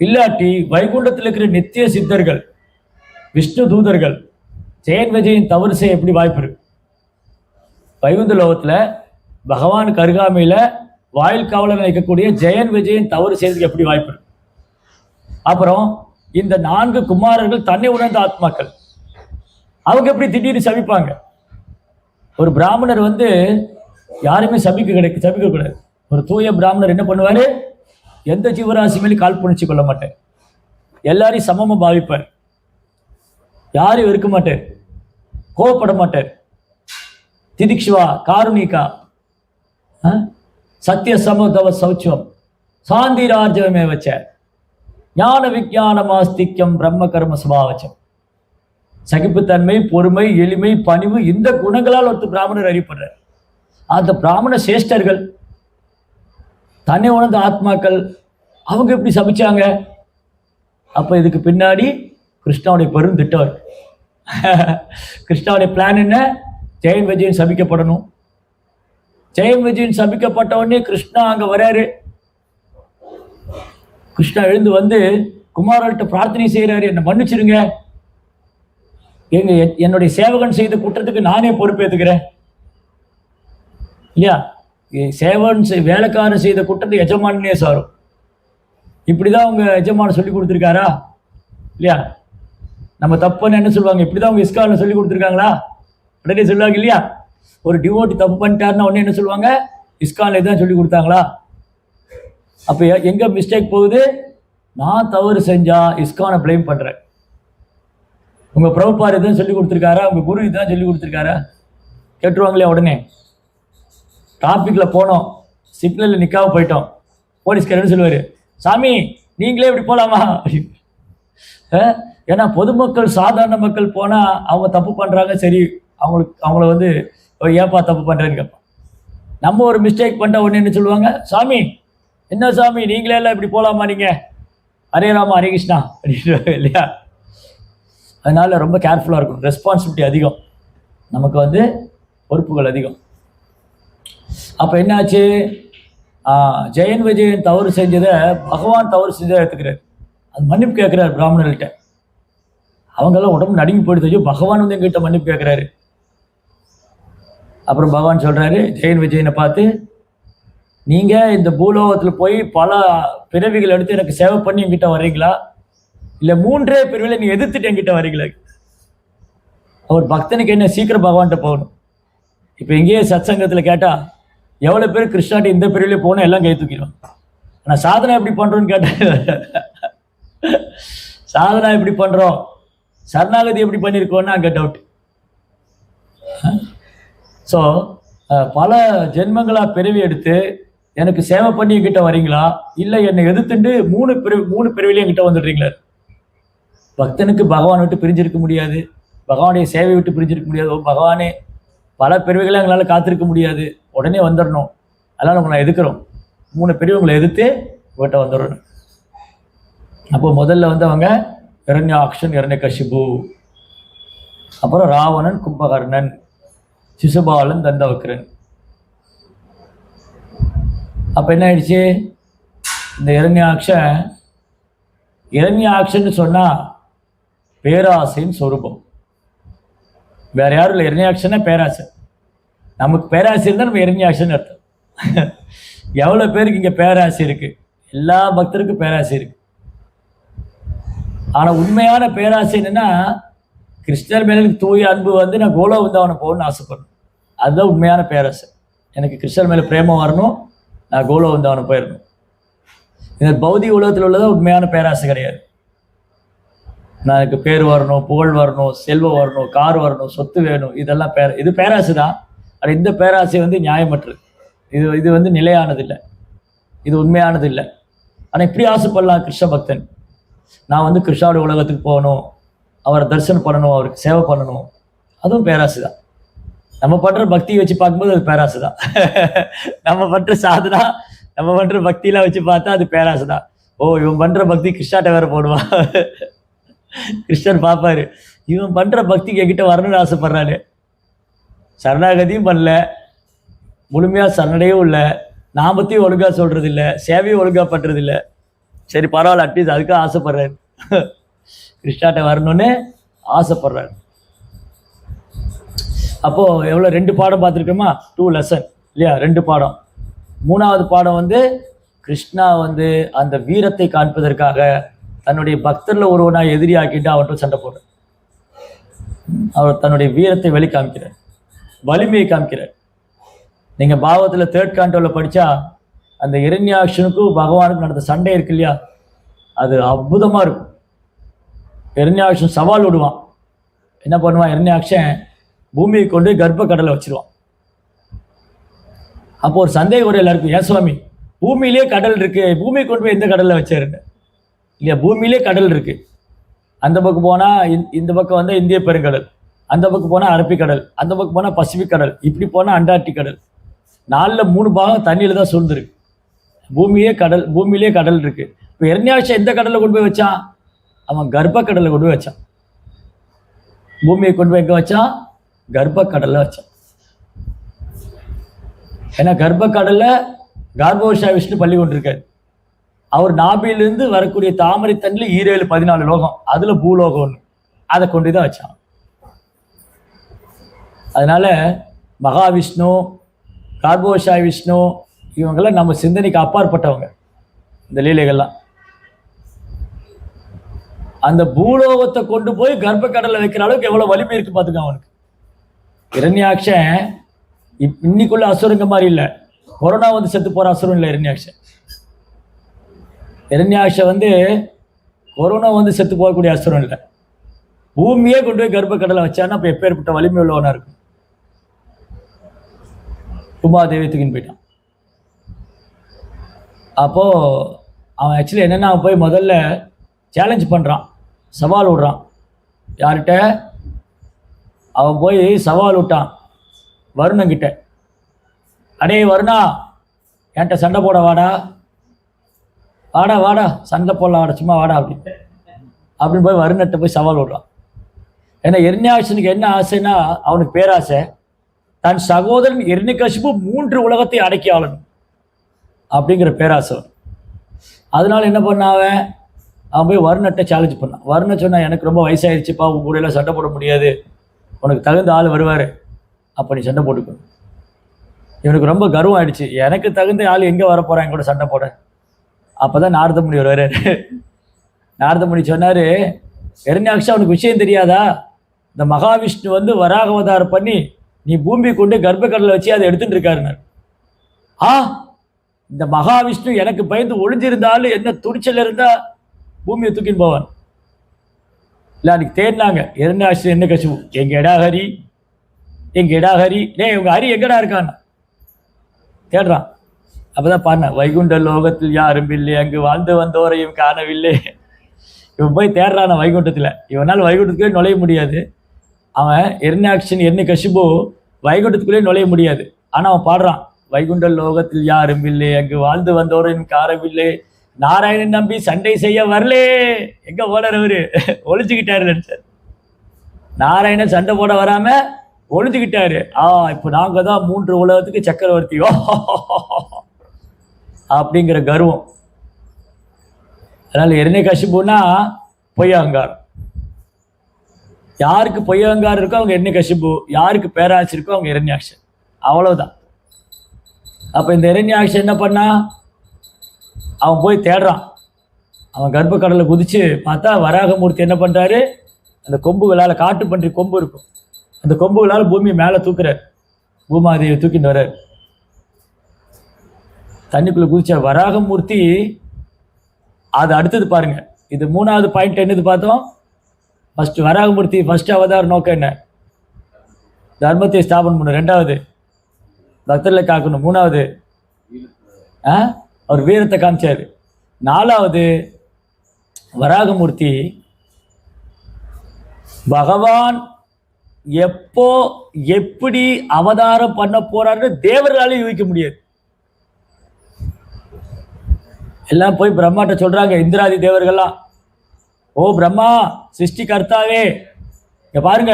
S1: இல்லாட்டி வைகுண்டத்தில் இருக்கிற நித்திய சித்தர்கள், விஷ்ணு தூதர்கள் ஜெயன் விஜயன் தவறு செய்ய எப்படி வாய்ப்பு இருக்கு? வைகுந்த லோகத்துல பகவானுக்கு அருகாமையில வாயில் காவலர் நிற்கக்கூடிய ஜெயன் விஜயன் தவறு செய்யறதுக்கு எப்படி வாய்ப்பு இருக்கு? அப்புறம் இந்த 4 குமாரர்கள் தன்னை உணர்ந்த ஆத்மாக்கள், அவங்க எப்படி திடீர்னு சபிப்பாங்க? ஒரு பிராமணர் யாருமே சபிக்க கூடாது. ஒரு தூய பிராமணர் என்ன பண்ணுவாரு? எந்த ஜீவராசி மேலே கால் புணிச்சு கொள்ள மாட்டார். எல்லாரையும் சமமா பாவிப்பார். யாரையும் வெறுக்க மாட்டார், கோவப்பட மாட்டார். திதிக்ஷுவா காருணிகா சத்திய சமதவ சௌச்சம் சாந்திராஜமே வச்ச ஞான விஞ்ஞானமாஸ்திக்கம் பிரம்ம கர்ம சுபாவச்சம். சகிப்புத்தன்மை, பொறுமை, எளிமை, பணிவு, இந்த குணங்களால் ஒரு பிராமணர் அறியப்படுறார். அந்த பிராமண சேஷ்டர்கள், தன்னை உணர்ந்த ஆத்மாக்கள், அவங்க எப்படி சபிச்சாங்க? அப்ப இதுக்கு பின்னாடி கிருஷ்ணாவுடைய பெரும் திட்டம். கிருஷ்ணாவுடைய பிளான் என்ன? ஜெயன் விஜயன் சபிக்கப்படணும். ஜெயன் விஜயன் சபிக்கப்பட்ட உடனே கிருஷ்ணா அங்க வராரு. கிருஷ்ணா எழுந்து குமாரர்கிட்ட பிரார்த்தனை செய்யறாரு, என்னை மன்னிச்சிருங்க, என்னுடைய சேவகன் செய்த குற்றத்துக்கு நானே பொறுப்பேற்றுக்கிறேன். இல்லையா? சேவன் வேலைக்காரன் செய்த குற்றத்தை எஜமானே சாரும். இப்படிதான் அவங்க எஜமான சொல்லி கொடுத்துருக்காரா? இல்லையா? நம்ம தப்புன்னு என்ன சொல்லுவாங்க? இப்படிதான் அவங்க இஸ்கான்ல சொல்லி கொடுத்துருக்காங்களா? உடனே சொல்லுவாங்க இல்லையா? ஒரு டிவோட்டி தப்பு பண்ணிட்டாருன்னா உடனே என்ன சொல்லுவாங்க? இஸ்கான்ல தான் சொல்லி கொடுத்தாங்களா? அப்ப எங்க மிஸ்டேக் போகுது? நான் தவறு செஞ்சா இஸ்கானை பிளேம் பண்றேன். உங்க பிரபுபார் இதான் சொல்லி கொடுத்துருக்காரா? உங்க குரு இதான் சொல்லி கொடுத்துருக்காரா? கேட்டுருவாங்களே. உடனே டிராபிக்ல போனோம், சிக்னல்ல நிக்காம போயிட்டோம், போலீஸ்காரர் என்ன சொல்லுவாரு? சாமி நீங்களே இப்படி போலாமா? ஏன்னா பொதுமக்கள், சாதாரண மக்கள் போனா அவங்க தப்பு பண்றாங்க, சரி அவங்கள ஏப்பா தப்பு பண்றேன்னு கேட்பான். நம்ம ஒரு மிஸ்டேக் பண்ண உடனே என்ன சொல்லுவாங்க? சாமி என்ன சாமி நீங்களே எல்லாம் இப்படி போகலாமா நீங்கள், ஹரே ராமா ஹரே கிருஷ்ணா அப்படின்னு இல்லையா? அதனால ரொம்ப கேர்ஃபுல்லாக இருக்கணும். ரெஸ்பான்சிபிலிட்டி அதிகம், நமக்கு வந்து பொறுப்புகள் அதிகம். அப்போ என்னாச்சு, ஜெயன் விஜயன் தவறு செஞ்சதை பகவான் தவறு செஞ்சதை எடுத்துக்கிறார். அது மன்னிப்பு கேட்குறாரு பிராமணர்கள்ட்ட. அவங்கெல்லாம் உடம்பு நடுங்கி போயிடுச்சு, பகவான் வந்து எங்கிட்ட மன்னிப்பு கேட்குறாரு. அப்புறம் பகவான் சொல்கிறாரு ஜெயன் விஜயனை பார்த்து, நீங்கள் இந்த பூலோகத்தில் போய் பல பிறவிகள் எடுத்து எனக்கு சேவை பண்ணி என்கிட்ட வர்றீங்களா, இல்லை 3 பிறவிகளை நீங்கள் எதிர்த்துட்டு என்கிட்ட வரீங்களா? அவர் பக்தனுக்கு என்ன சீக்கிரம் பகவான்கிட்ட போகணும். இப்போ எங்கேயே சத்சங்கத்தில் கேட்டால் எவ்வளோ பேர் கிருஷ்ணாட்டி இந்த பிரிவிலே போகணும் எல்லாம் கை தூக்கிடுவாங்க. ஆனால் சாதனை எப்படி பண்ணுறோன்னு கேட்டேன். சாதனை எப்படி பண்ணுறோம், சரணாகதி எப்படி பண்ணியிருக்கோன்னு அங்கே டவுட். ஸோ பல ஜென்மங்களாக பிறவி எடுத்து எனக்கு சேவை பண்ணி என்கிட்ட வரீங்களா, இல்லை என்னை எதிர்த்துண்டு 3 பிறவிலையும் என்கிட்ட வந்துடுறீங்களா? பக்தனுக்கு பகவான் விட்டு பிரிஞ்சிருக்க முடியாது, பகவானுடைய சேவை விட்டு பிரிஞ்சிருக்க முடியாது. பகவானே பல பிறவிகளை எங்களால் காத்திருக்க முடியாது, உடனே வந்துடணும், அதனால் உங்களை எதிர்க்கிறோம். 3 பிரிவு உங்களை எதிர்த்து உங்கள்கிட்ட வந்துடணும். அப்போ முதல்ல வந்து அவங்க இரண்யாக்ஷன், இரண்யகசிபு, அப்புறம் ராவணன், கும்பகர்ணன், சிசுபாலன், தந்தவக்ரன். அப்போ என்ன ஆயிடுச்சு, இந்த இரண்யாக்ஷன்னு சொன்னால் பேராசையின் சொரூபம். வேற யாரும் இல்லை, இரண்யாக்ஷன்னா பேராசை. நமக்கு பேராசை இருந்தால் நம்ம இரண்யாக்ஷன் அர்த்தம். எவ்வளோ பேருக்கு இங்கே பேராசை இருக்குது, எல்லா பக்தருக்கும் பேராசை இருக்குது. ஆனால் உண்மையான பேராசை என்னன்னா, கிருஷ்ணர் மேலே தூய அன்பு வந்து நான் கோலோ வந்தவனை போகணும்னு ஆசைப்படணும். அதுதான் உண்மையான பேராசை. எனக்கு கிருஷ்ணர் மேலே பிரேமம் வரணும், நான் கோலோ வந்தவனை போயிடணும். இந்த பௌதிக உலகத்தில் உள்ளதான் உண்மையான பேராசை கிடையாது. நான் எனக்கு பேர் வரணும், புகழ் வரணும், செல்வம் வரணும், கார் வரணும், சொத்து வேணும், இதெல்லாம் இது பேராசை தான். ஆனால் இந்த பேராசை வந்து நியாயமற்றது. இது வந்து நிலையானது இல்லை, இது உண்மையானது இல்லை. ஆனால் இப்படி ஆசைப்படலாம் கிருஷ்ண பக்தன், நான் வந்து கிருஷ்ணாவுடைய உலகத்துக்கு போகணும், அவரை தரிசனம் பண்ணணும், அவருக்கு சேவை பண்ணணும், அதுவும் பேராசை தான். நம்ம பண்ணுற பக்தியை வச்சு பார்க்கும்போது அது பேராசை தான். நம்ம பண்ணுற சாதனா, நம்ம பண்ணுற பக்தியெலாம் வச்சு பார்த்தா அது பேராசை தான். ஓ, இவன் பண்ணுற பக்தி கிருஷ்ணாட்ட வேற போடுவான். கிருஷ்ணன் பார்ப்பாரு, இவன் பண்ணுற பக்திக்கு என்கிட்ட வரணும்னு ஆசைப்படுறாரு, சரணாகதியும் பண்ணல, முழுமையாக சரணடையும் இல்லை, நாமத்தையும் ஒழுங்காக சொல்கிறது இல்லை, சேவையும் ஒழுங்காக பண்ணுறது இல்லை. சரி பரவாயில்ல, அட்லீஸ்ட் அதுக்காக ஆசைப்படுறாரு, கிருஷ்ணாட்ட வரணும்னு ஆசைப்படுறாரு. அப்போது எவ்வளோ 2 பாடம் பார்த்துருக்கோமா, 2 லெசன் இல்லையா, 2 பாடம். 3வது பாடம் வந்து கிருஷ்ணா வந்து அந்த வீரத்தை காண்பதற்காக தன்னுடைய பக்தரில் ஒருவனாக எதிரியாக்கிட்டு அவன்கிட்ட சண்டை போடுறார். அவர் தன்னுடைய வீரத்தை வெளி காமிக்கிறார், வலிமையை காமிக்கிறார். நீங்கள் பாவத்தில் 3rd காண்டோவில் படித்தா அந்த இரண்யாக்ஷனுக்கும் பகவானுக்கும் நடந்த சண்டை இருக்கு இல்லையா, அது அற்புதமாக இருக்கும். இரண்யாக்ஷன் சவால் விடுவான். என்ன பண்ணுவான், இரண்யாக்ஷன் பூமியை கொண்டு கர்ப்ப கடலை வச்சிருவான். அப்போ ஒரு சந்தேகம் ஒரு எல்லாருக்கும், ஏன் சுவாமி பூமியிலே கடல் இருக்கு, பூமியை கொண்டு போய் எந்த கடலில் வச்சாருன்னு. இல்லையா, பூமியிலே கடல் இருக்கு. அந்த பக்கம் போனால் இந்த பக்கம் வந்து இந்திய பெருங்கடல், அந்த பக்கம் போனால் அரபிக்கடல், அந்த பக்கம் போனால் பசிபிக் கடல், இப்படி போனால் அண்டார்டிக் கடல். 4ல் 3 பாகம் தண்ணியில் தான் சூழ்ந்துருக்கு. பூமியிலே கடல் இருக்கு. இப்போ இரண்யாக்ஷன் எந்த கடலில் கொண்டு போய் வச்சான், அவன் கர்ப்ப கடலில் கொண்டு போய் வச்சான். பூமியை கொண்டு போய் எங்கே வச்சான், கர்ப்ப கடலில் வச்சான். ஏன்னா கர்ப்ப கடலில் கார்போஷா விஷ்ணு பள்ளி கொண்டிருக்காரு. அவர் நாபிலிருந்து வரக்கூடிய தாமரை தண்ணியில் 14 லோகம், அதில் பூலோகம் ஒன்று, அதை கொண்டு தான் வச்சான். அதனால மகாவிஷ்ணு, கார்போஷாய் விஷ்ணு இவங்கெல்லாம் நம்ம சிந்தனைக்கு அப்பாற்பட்டவங்க. இந்த லீலைகள்லாம் அந்த பூலோகத்தை கொண்டு போய் கர்ப்ப கடலில் வைக்கிற அளவுக்கு எவ்வளோ வலிமை இருக்கு பார்த்துக்க அவனுக்கு. இரண்யாக்ஷன் இன்னைக்குள்ள அசுரங்க மாதிரி இல்லை, கொரோனா வந்து செத்து போகிற அசுரம் இல்லை இரண்யாக்ஷன். இரண்யாக்ஷன் வந்து கொரோனா வந்து செத்து போகக்கூடிய அசுரம் இல்லை, பூமியே கொண்டு போய் கர்ப்ப கடலை வச்சான்னா அப்போ எப்பேற்பட்ட வலிமை உள்ளவனாக இருக்கும். உமாதேவி தூக்கின்னு போயிட்டான். அப்போது அவன் ஆக்சுவலி என்னென்னா போய் முதல்ல சேலஞ்ச் பண்ணுறான், சவால் விடுறான். யார்கிட்ட அவன் போய் சவால் விட்டான், வருணங்கிட்ட. அடே வருணா, என்கிட்ட சண்டை போட வாடா, வாடா வாடா சண்டை போடலாம், வாடா சும்மா வாடா அப்படின்னு போய் வருணத்தை போய் சவால் விடுறான். ஏன்னா எர்ணியாக்ஷனுக்கு என்ன ஆசைன்னா, அவனுக்கு பேராசை, தன் சகோதரன் எர்ணிகசிபு 3 உலகத்தை அடக்கி ஆளணும் அப்படிங்கிற பேராசை. அதனால என்ன பண்ண, அவன் போய் வருணத்தை சேலஞ்ச் பண்ணான். வருண சொன்னா, எனக்கு ரொம்ப வயசாயிருச்சுப்பா, உங்க கூட எல்லாம் சண்டை போட முடியாது, உனக்கு தகுந்த ஆள் வருவார், அப்போ நீ சண்டை போட்டுக்கணும். இவனுக்கு ரொம்ப கர்வம் ஆயிடுச்சு, எனக்கு தகுந்த ஆள் எங்கே வர போகிறான் என் கூட சண்டை போட. அப்போ தான் நாரத முனி வருவார். நாரத முனி சொன்னார், எர்ணியாக்ஷா உனக்கு விஷயம் தெரியாதா, இந்த மகாவிஷ்ணு வந்து வராக அவதாரம் பண்ணி நீ பூமி கொண்டு கர்ப்பக்கடலை வச்சு அதை எடுத்துட்டு இருக்காருன்னு. இந்த மகாவிஷ்ணு எனக்கு பயந்து ஒளிஞ்சிருந்தாலும் என்ன துணிச்சல் இருந்தா பூமியை தூக்கின்னு போவான். இல்லை அன்னைக்கு தேடினாங்க எர்ணியாக்ஷன் என்ன கசிவு, எங்க எடா ஹரி, எங்க எடா ஹரி, உங்க ஹரி எங்கடா இருக்கான்னு தேடுறான். அப்பதான் பாருங்க, வைகுண்ட லோகத்தில் யாரும் இல்லை, அங்கு வாழ்ந்து வந்தோரையும் காணவில்லை. இவன் போய் தேடுறான வைகுண்டத்தில், இவனால் வைகுண்டத்துக்குள்ளே நுழைய முடியாது. அவன் எர்ணியாக்ஷன் எர்ணிகசிபு வைகுண்டத்துக்குள்ளே நுழைய முடியாது. ஆனால் அவன் பாடுறான், வைகுண்ட லோகத்தில் யாரும் இல்லை, அங்கு வாழ்ந்து வந்தோரையும் காணவில்லை, நாராயணன் நம்பி சண்டை செய்ய வரலே. எங்க போனார் அவரு, ஒழிச்சுக்கிட்டாரு நினைச்சார். நாராயணன் சண்டை போட வராம ஒழிச்சுக்கிட்டாரு. இப்போ நாங்க தான் 3 உலகத்துக்கு சக்கரவர்த்தியோ அப்படிங்கிற கர்வம். அதனால எர்ணிகசிபுனா பொய் அகங்காரம். யாருக்கு பொய் அகங்காரம் இருக்கோ அவங்க எர்ணிகசிபு, யாருக்கு பேராட்சி இருக்கோ அவங்க எர்ணியாக்ஷன், அவ்வளவுதான். அப்ப இந்த எர்ணியாக்ஷன் என்ன பண்ணா, அவன் போய் தேடுறான். அவன் கர்ப்பக்கடலை குதிச்சு பார்த்தா வராகமூர்த்தி என்ன பண்றாரு, அந்த கொம்புகளால், காட்டு பன்றி கொம்பு இருக்கும், அந்த கொம்புகளால் பூமியை மேலே தூக்குறாரு, பூமாதேவி தூக்கிட்டு வர்றாரு. தண்ணிக்குள்ள குதிச்ச வராகமூர்த்தி. அது அடுத்தது பாருங்க, இது 3வது பாயிண்ட் என்னது பார்த்தோம். ஃபர்ஸ்ட் வராகமூர்த்தி ஃபர்ஸ்ட் அவதார நோக்கம் என்ன, தர்மத்தை ஸ்தாபனம் பண்ணணும். 2வது பக்தர்களை காக்கணும். 3வது அவர் வீரத்தை காமிச்சாரு. 4வது வராகமூர்த்தி பகவான் எப்போ எப்படி அவதாரம் பண்ண போறாருன்னு தேவர்களாலே யூகிக்க முடியாது. எல்லாம் போய் பிரம்மாட்ட சொல்றாங்க, இந்திராதி தேவர்கள்லாம், ஓ பிரம்மா சிருஷ்டி கர்த்தாவே, இங்க பாருங்க,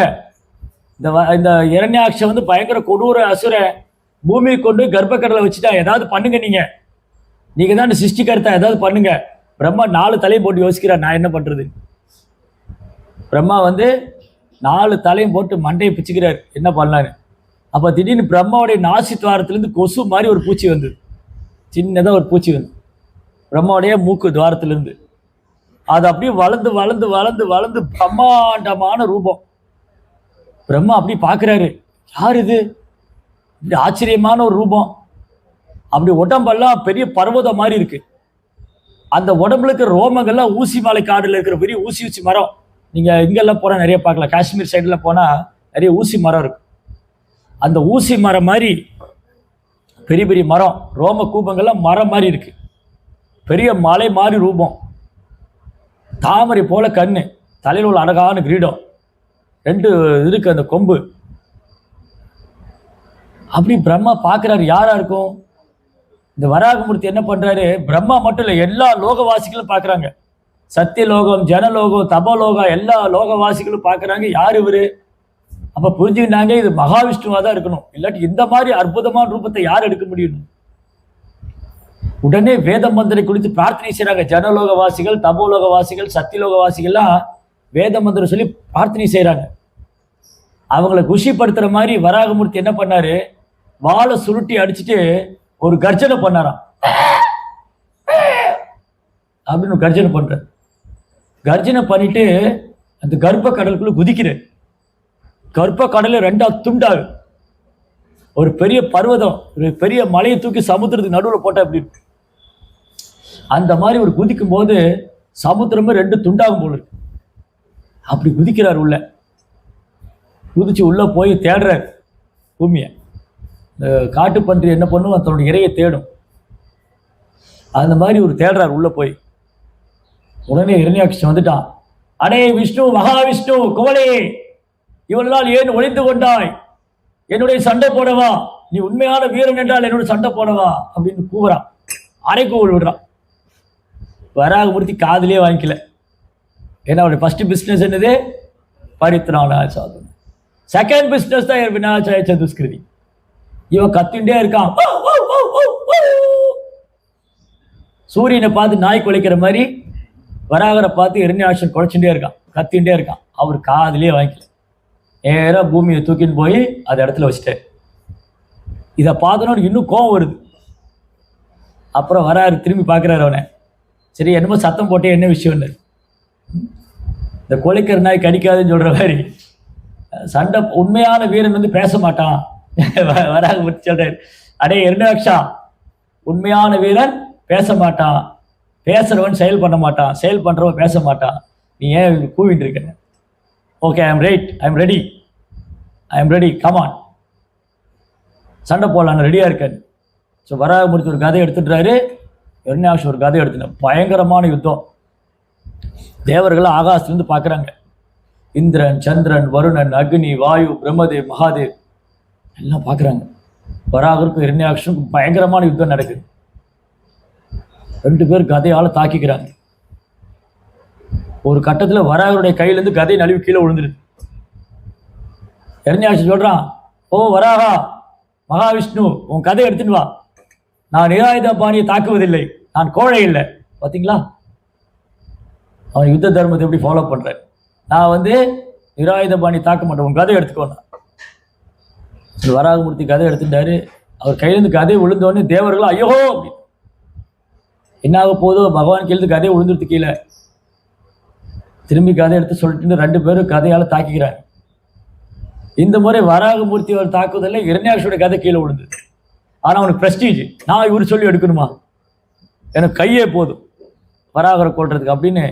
S1: இந்த இரண்யாக்ஷன் வந்து பயங்கர கொடூர அசுர, பூமி கொண்டு கர்ப்பக்கடலை வச்சுட்டா, ஏதாவது பண்ணுங்க, நீங்க தான் சிருஷ்டிகர்த்தா, ஏதாவது பண்ணுங்க. பிரம்மா 4 தலையும் போட்டு யோசிக்கிறார், நான் என்ன பண்றது. பிரம்மா வந்து 4 தலையும் போட்டு மண்டையை பிச்சுக்கிறார், என்ன பண்ணலான்னு. அப்ப திடீர்னு பிரம்மாவுடைய நாசி துவாரத்திலிருந்து கொசு மாதிரி ஒரு பூச்சி வந்தது, சின்னதா ஒரு பூச்சி வந்து பிரம்மாவுடைய மூக்கு துவாரத்திலிருந்து. அது அப்படியே வளர்ந்து வளர்ந்து வளர்ந்து வளர்ந்து பிரம்மாண்டமான ரூபம். பிரம்மா அப்படி பார்க்குறாரு, யார் இது, இப்படி ஆச்சரியமான ஒரு ரூபம். அப்படி உடம்பெல்லாம் பெரிய பர்வதம் மாதிரி இருக்கு. அந்த உடம்புல இருக்கிற ரோமங்கள்லாம் ஊசி மலை காடுல இருக்கிற பெரிய ஊசி மரம். நீங்க இங்கெல்லாம் போனா நிறைய பார்க்கலாம், காஷ்மீர் சைடுல போனா நிறைய ஊசி மரம் இருக்கு. அந்த ஊசி மரம் மாதிரி பெரிய பெரிய மரம், ரோம கூபங்கள்லாம் மரம் மாதிரி இருக்கு. பெரிய மலை மாதிரி ரூபம், தாமரை போல கண்ணு, தலையில் உள்ள அழகான கிரீடம், 2 இருக்கு அந்த கொம்பு. அப்படி பிரம்மா பார்க்கிறாரு, யாரா இருக்கும். இந்த வராகமூர்த்தி என்ன பண்றாரு, பிரம்மா மட்டும் இல்லை, எல்லா லோகவாசிகளும் பார்க்குறாங்க. சத்தியலோகம், ஜனலோகம், தபலோகம், எல்லா லோகவாசிகளும் பார்க்குறாங்க, யார் இவரு. அப்ப புரிஞ்சுக்கிட்டாங்க, இது மகாவிஷ்ணுவா தான் இருக்கணும், இல்லாட்டி இந்த மாதிரி அற்புதமான ரூபத்தை யார் எடுக்க முடியும். உடனே வேத மந்திரை குறித்து பிரார்த்தனை செய்யறாங்க. ஜனலோகவாசிகள், தபோலோகவாசிகள், சத்தியலோகவாசிகள்லாம் வேத மந்திரம் சொல்லி பிரார்த்தனை செய்யறாங்க. அவங்களை குஷிப்படுத்துற மாதிரி வராகமூர்த்தி என்ன பண்ணாரு, வாழை சுருட்டி அடிச்சுட்டு ஒரு கர்ஜனை பண்ணாராம். அப்படின்னு கர்ஜனை பண்ற, கர்ஜனை பண்ணிட்டு அந்த கர்ப்ப கடலுக்குள்ள குதிக்கிற. கர்ப்ப கடல 2ஆ துண்டாகு. ஒரு பெரிய பர்வதம், ஒரு பெரிய மலையை தூக்கி சமுத்திரத்துக்கு நடுவில் போட்டா அப்படி இருக்கு. அந்த மாதிரி ஒரு குதிக்கும் போது சமுத்திரமே 2 துண்டாகும் போல இருக்கு. அப்படி குதிக்கிறார் உள்ள. குதிச்சு உள்ள போய் தேடுறார் பூமியை. இந்த காட்டுப்பன்றி என்ன பண்ணும், தன்னுடைய இறையை தேடும். அந்த மாதிரி ஒரு தேடுறார் உள்ள போய். உடனே இரண்யாக்ஷன் வந்துட்டான். அடே விஷ்ணு, மகாவிஷ்ணு, கோலே, இவ்வளவு நாள் ஏன் ஒளிந்து கொண்டாய், என்னுடைய சண்டை போடவா, நீ உண்மையான வீரன் என்றால் என்னோட சண்டை போடவா அப்படின்னு கூவுறான், அரைக்கூவல் விடுறான். வராகமூர்த்தி காதுலயே வாங்கிக்கல. ஏன்னா அவருடைய ஃபர்ஸ்ட் பிஸ்னஸ் என்னது? பரித்ராண சாதனம். செகண்ட் பிஸ்னஸ் தான் விநாயக சதுஷ்கிருதி. இவன் கத்திண்டே இருக்கான். சூரியனை பார்த்து நாய் குலைக்கிற மாதிரி வராகரை பார்த்து இரண்யாட்சன் குலைச்சுட்டே இருக்கான், கத்திண்டே இருக்கான். அவர் காதுலயே வாங்கிக்கல. நேராக பூமியை தூக்கின்னு போய் அந்த இடத்துல வச்சுட்டார். இதை பார்த்தோன்னு இன்னும் கோவம் வருது. அப்புறம் வராரு, திரும்பி பார்க்குறாரு அவனை. சரி, என்னமோ சத்தம் போட்டே என்ன விஷயம்னு. இந்த கொலைக்கிற நாய் கடிக்காதுன்னு சொல்கிற மாதிரி சண்டை. உண்மையான வீரன் வந்து பேச மாட்டான். வராக முடிச்சு சொல்றாரு, அடே இரண்டாட்சா, உண்மையான வீரன் பேச மாட்டான், பேசுறவன் செயல் பண்ண மாட்டான், செயல் பண்றவன் பேச மாட்டான். நீ ஏன் கூவிட்டு இருக்க? Okay, I am ready, come on, சண்டை போடலாம், ரெடியா இருக்கேன். ஸோ வராகமூர்த்தி ஒரு கதை எடுத்துட்டாரு, இரண்யாட்சன் ஒரு கதை எடுத்துட்டேன். பயங்கரமான யுத்தம். தேவர்கள் ஆகாசத்துலேருந்து பார்க்குறாங்க. இந்திரன், சந்திரன், வருணன், அக்னி, வாயு, பிரம்மதேவ், மகாதேவ் எல்லாம் பார்க்குறாங்க. வராகருக்கும் இரண்யாட்சனுக்கும் பயங்கரமான யுத்தம் நடக்குது. 2 பேர் கதையால் தாக்கிக்கிறாங்க. ஒரு கட்டத்தில் வராகருடைய கையிலேருந்து கதை நழுவி கீழே விழுந்துருது. இரண்யாட்சன் சொல்கிறான், ஓ வராகா, மகாவிஷ்ணு, உன் கதை எடுத்துன்னு வா. நான் நிராயுத பாணியை தாக்குவதில்லை, நான் கோழை இல்லை. பார்த்தீங்களா அவன் யுத்த தர்மத்தை எப்படி ஃபாலோ பண்ணுறேன். நான் வந்து நிராயுத பாணி தாக்க மாட்டேன், உன் கதை எடுத்துக்கோண்ணா. வராகமூர்த்தி கதை எடுத்துட்டாரு. அவர் கையிலேருந்து கதை விழுந்தோடனே தேவர்கள் ஐயோ அப்படி என்ன ஆக போதோ, பகவான் கையிலிருந்து கதையை விழுந்துருது கீழே. திரும்பி கதை எடுத்து சொல்லிட்டு 2 பேரும் கதையால் தாக்கிக்கிறாங்க. இந்த முறை வராகமூர்த்தி அவர் தாக்குதலில் இரண்யாட்சனுடைய கதை கீழே விழுந்தது. ஆனால் அவனுக்கு பிரஸ்டீஜ், நான் இவர் சொல்லி எடுக்கணுமா, எனக்கு கையே போதும் வராகரை கொள்றதுக்கு அப்படின்னு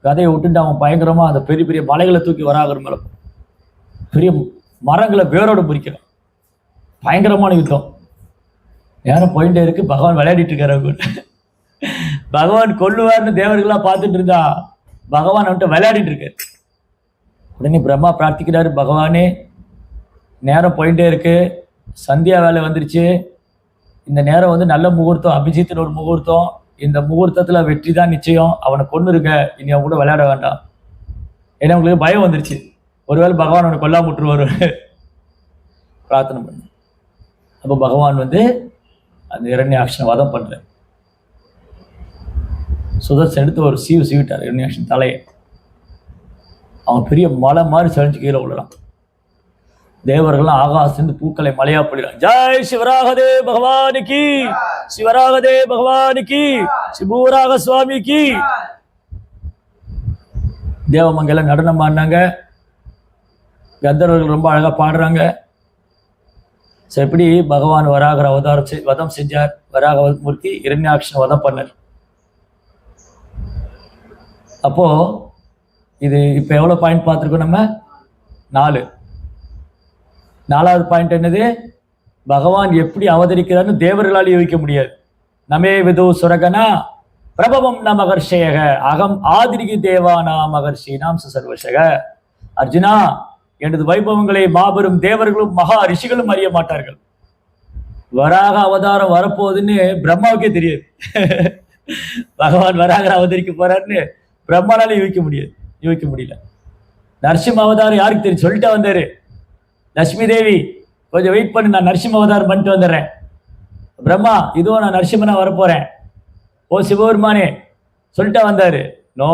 S1: கதையை விட்டுட்டு அவன் பயங்கரமாக அந்த பெரிய பெரிய மலைகளை தூக்கி வராகர் மேலே, பெரிய மரங்களை வேரோடு முறிக்கிறான். பயங்கரமான யுத்தம். நேரம் போயிட்டே இருக்கு. பகவான் விளையாடிட்டு இருக்காரு. பகவான் கொல்லுவார்னு தேவர்களாக பார்த்துட்டு இருந்தா பகவான் அவன்கிட்ட விளையாடிட்டு இருக்காரு. உடனே பிரம்மா பிரார்த்திக்கிறாரு, பகவானே நேரம் போயிட்டே இருக்கு, சந்தியா வேலை வந்துருச்சு, இந்த நேரம் வந்து நல்ல முகூர்த்தம், அபிஜித்தின் ஒரு முகூர்த்தம், இந்த முகூர்த்தத்தில் வெற்றி தான் நிச்சயம், அவனை கொண்டு இருக்க, இனி அவன் கூட விளையாட வேண்டாம். ஏன்னா அவங்களுக்கு பயம் வந்துருச்சு, ஒருவேளை பகவான் அவனை கொல்லாம விட்டுருவாரு. பிரார்த்தனை பண்ண. அப்போ பகவான் வந்து அந்த இரண்யாட்சனை வதம் பண்றார். சுதர்சன் எடுத்து ஒரு சீவிட்டார் இரண்யாட்சன் தலையை. அவன் பெரிய மலை மாதிரி சரிஞ்சு கீழே விழலாம். தேவர்கள்லாம் ஆகாசிலிருந்து பூக்களை மலையா போடுறாங்க. ஜெய் சிவராகதே பகவானுக்கு, சிவராகதே பகவானுக்கு, சிவராக சுவாமிக்கு. தேவமங்கலம் நடனம் ஆடினாங்க. கந்தர்வர்கள் ரொம்ப அழகா பாடுறாங்க. சரி, எப்படி பகவான் வராகர அவதாரம் வதம் செஞ்சார். வராகமூர்த்தி இரண்யாட்சன் வதம் பண்ணார். அப்போ இது இப்போ எவ்வளோ பாயிண்ட் பார்த்துருக்கோம் நம்ம? 4. 4வது பாயிண்ட் என்னது? பகவான் எப்படி அவதரிக்கிறான்னு தேவர்களால் யோகிக்க முடியாது. நமே விது சுரகனா பிரபவம் ந மகர்ஷேக அகம் ஆதிரிகி தேவானா மகர்ஷி நாம் சர்வசக. அர்ஜுனா, எனது வைபவங்களை மாபெரும் தேவர்களும் மகா ரிஷிகளும் அறிய மாட்டார்கள். வராக அவதாரம் வரப்போகுதுன்னு பிரம்மாவுக்கே தெரியாது. பகவான் வராக அவதரிக்க போறாருன்னு பிரம்மானால யோகிக்க முடியல. நரசிம்ம அவதாரம் யாருக்கு தெரியும்? சொல்லிட்டு வந்தாரு, லட்சுமி தேவி கொஞ்சம் வெயிட் பண்ணு, நான் நரசிம்ம அவதாரம் பண்ணிட்டு வந்துடுறேன். பிரம்மா, இதுவும் நான் நரசிம்மனா வரப்போறேன். ஓ சிவபெருமானே சொல்லிட்டு வந்தாரு. No,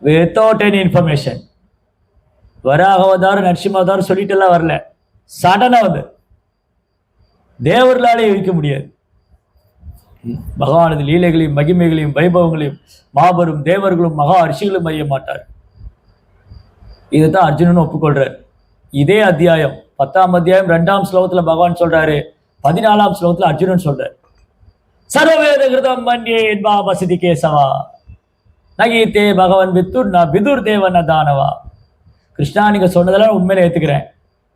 S1: without any information. Varaha அவதாரம் நரசிம்ம அவதாரம் சொல்லிட்டு எல்லாம் வரல, சடனா வந்து தேவர்களாலே யோகிக்க முடியாது. பகவானது லீலைகளையும் மகிமைகளையும் வைபவங்களையும் மாபெரும் தேவர்களும் மகா ரிஷிகளும் அறிய மாட்டார். இதைத்தான் அர்ஜுனன் ஒப்புக்கொள்றார். இதே அத்தியாயம் 10ஆம் அத்தியாயம் 2ஆம் ஸ்லோகத்துல பகவான் சொல்றாரு, 14ஆம் ஸ்லோகத்துல அர்ஜுனன் சொல்றாரு, சர்வவேத கிருதம் மன்யே என்பா வசதி கேசவா நகீத்தே பகவன் வித்துர் நான் விதுர் தேவன் தானவா. கிருஷ்ணா, நீங்க சொன்னதெல்லாம் உண்மையில ஏத்துக்கிறேன்.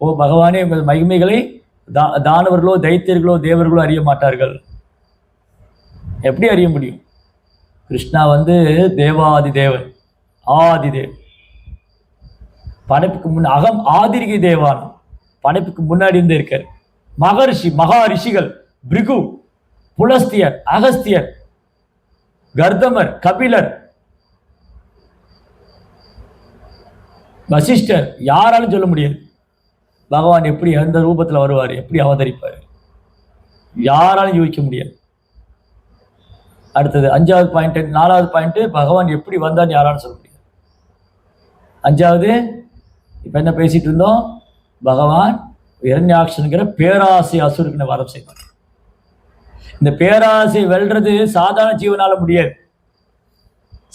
S1: ஓ பகவானே, உங்கள் மகிமைகளை தானவர்களோ தைத்தியர்களோ தேவர்களோ அறிய மாட்டார்கள். எப்படி அறிய முடியும்? கிருஷ்ணா வந்து தேவாதி தேவன், ஆதிதேவ். படைப்புக்கு முன் அகம் ஆதிரிகி தேவான், படைப்புக்கு முன்னாடி இருந்து இருக்கார். மகரிஷி மகா ரிஷிகள் பிருகு, புலஸ்தியர், அகஸ்தியர், கர்தமர், கபிலர், வசிஷ்டர், யாராலும் சொல்ல முடியாது பகவான் எப்படி எந்த ரூபத்தில் வருவார், எப்படி அவதரிப்பார், யாராலும் யூகிக்க முடியாது. அடுத்தது 5வது பாயிண்ட், 4வது பாயிண்ட், பகவான் எப்படி வந்தான்னு யாராலும் சொல்ல முடியாது. 5வது இப்ப என்ன பேசிட்டு இருந்தோம், பகவான் இரண்யாக்ஷனுங்கிற பேராசை அசுருக்கு வரம் செய்வார். இந்த பேராசை வெல்றது சாதாரண ஜீவனால முடியாது.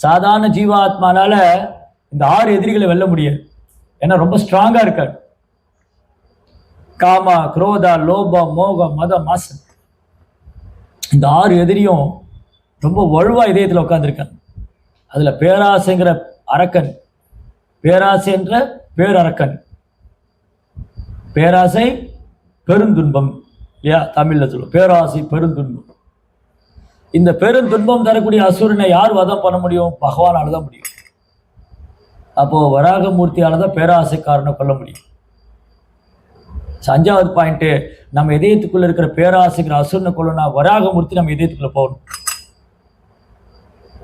S1: சாதாரண ஜீவாத்மானால இந்த 6 எதிரிகளை வெல்ல முடியாது. ஏன்னா ரொம்ப ஸ்ட்ராங்கா இருக்காரு. காமா, குரோதா, லோபம், மோகம், மதம், மாசம், இந்த 6 எதிரியும் ரொம்ப வலுவா இதயத்தில் உட்கார்ந்துருக்காங்க. அதுல பேராசைங்கிற அரக்கன், பேராசை என்ற பேரரக்கன், பேராசை பெருந்துன்பம் இல்லையா, தமிழ்ல சொல்லுவோம் பேராசை பெருந்துன்பம். இந்த பெருந்துன்பம் தரக்கூடிய அசுரனை யார் வதம் பண்ண முடியும்? பகவானால தான் முடியும். அப்போ வராகமூர்த்தியால தான் பேராசைக்காரனை கொல்ல முடியும். 5வது பாயிண்ட், நம்ம இதயத்துக்குள்ள இருக்கிற பேராசைங்கிற அசுரனை கொல்லனா வராகமூர்த்தி நம்ம இதயத்துக்குள்ள போகணும்.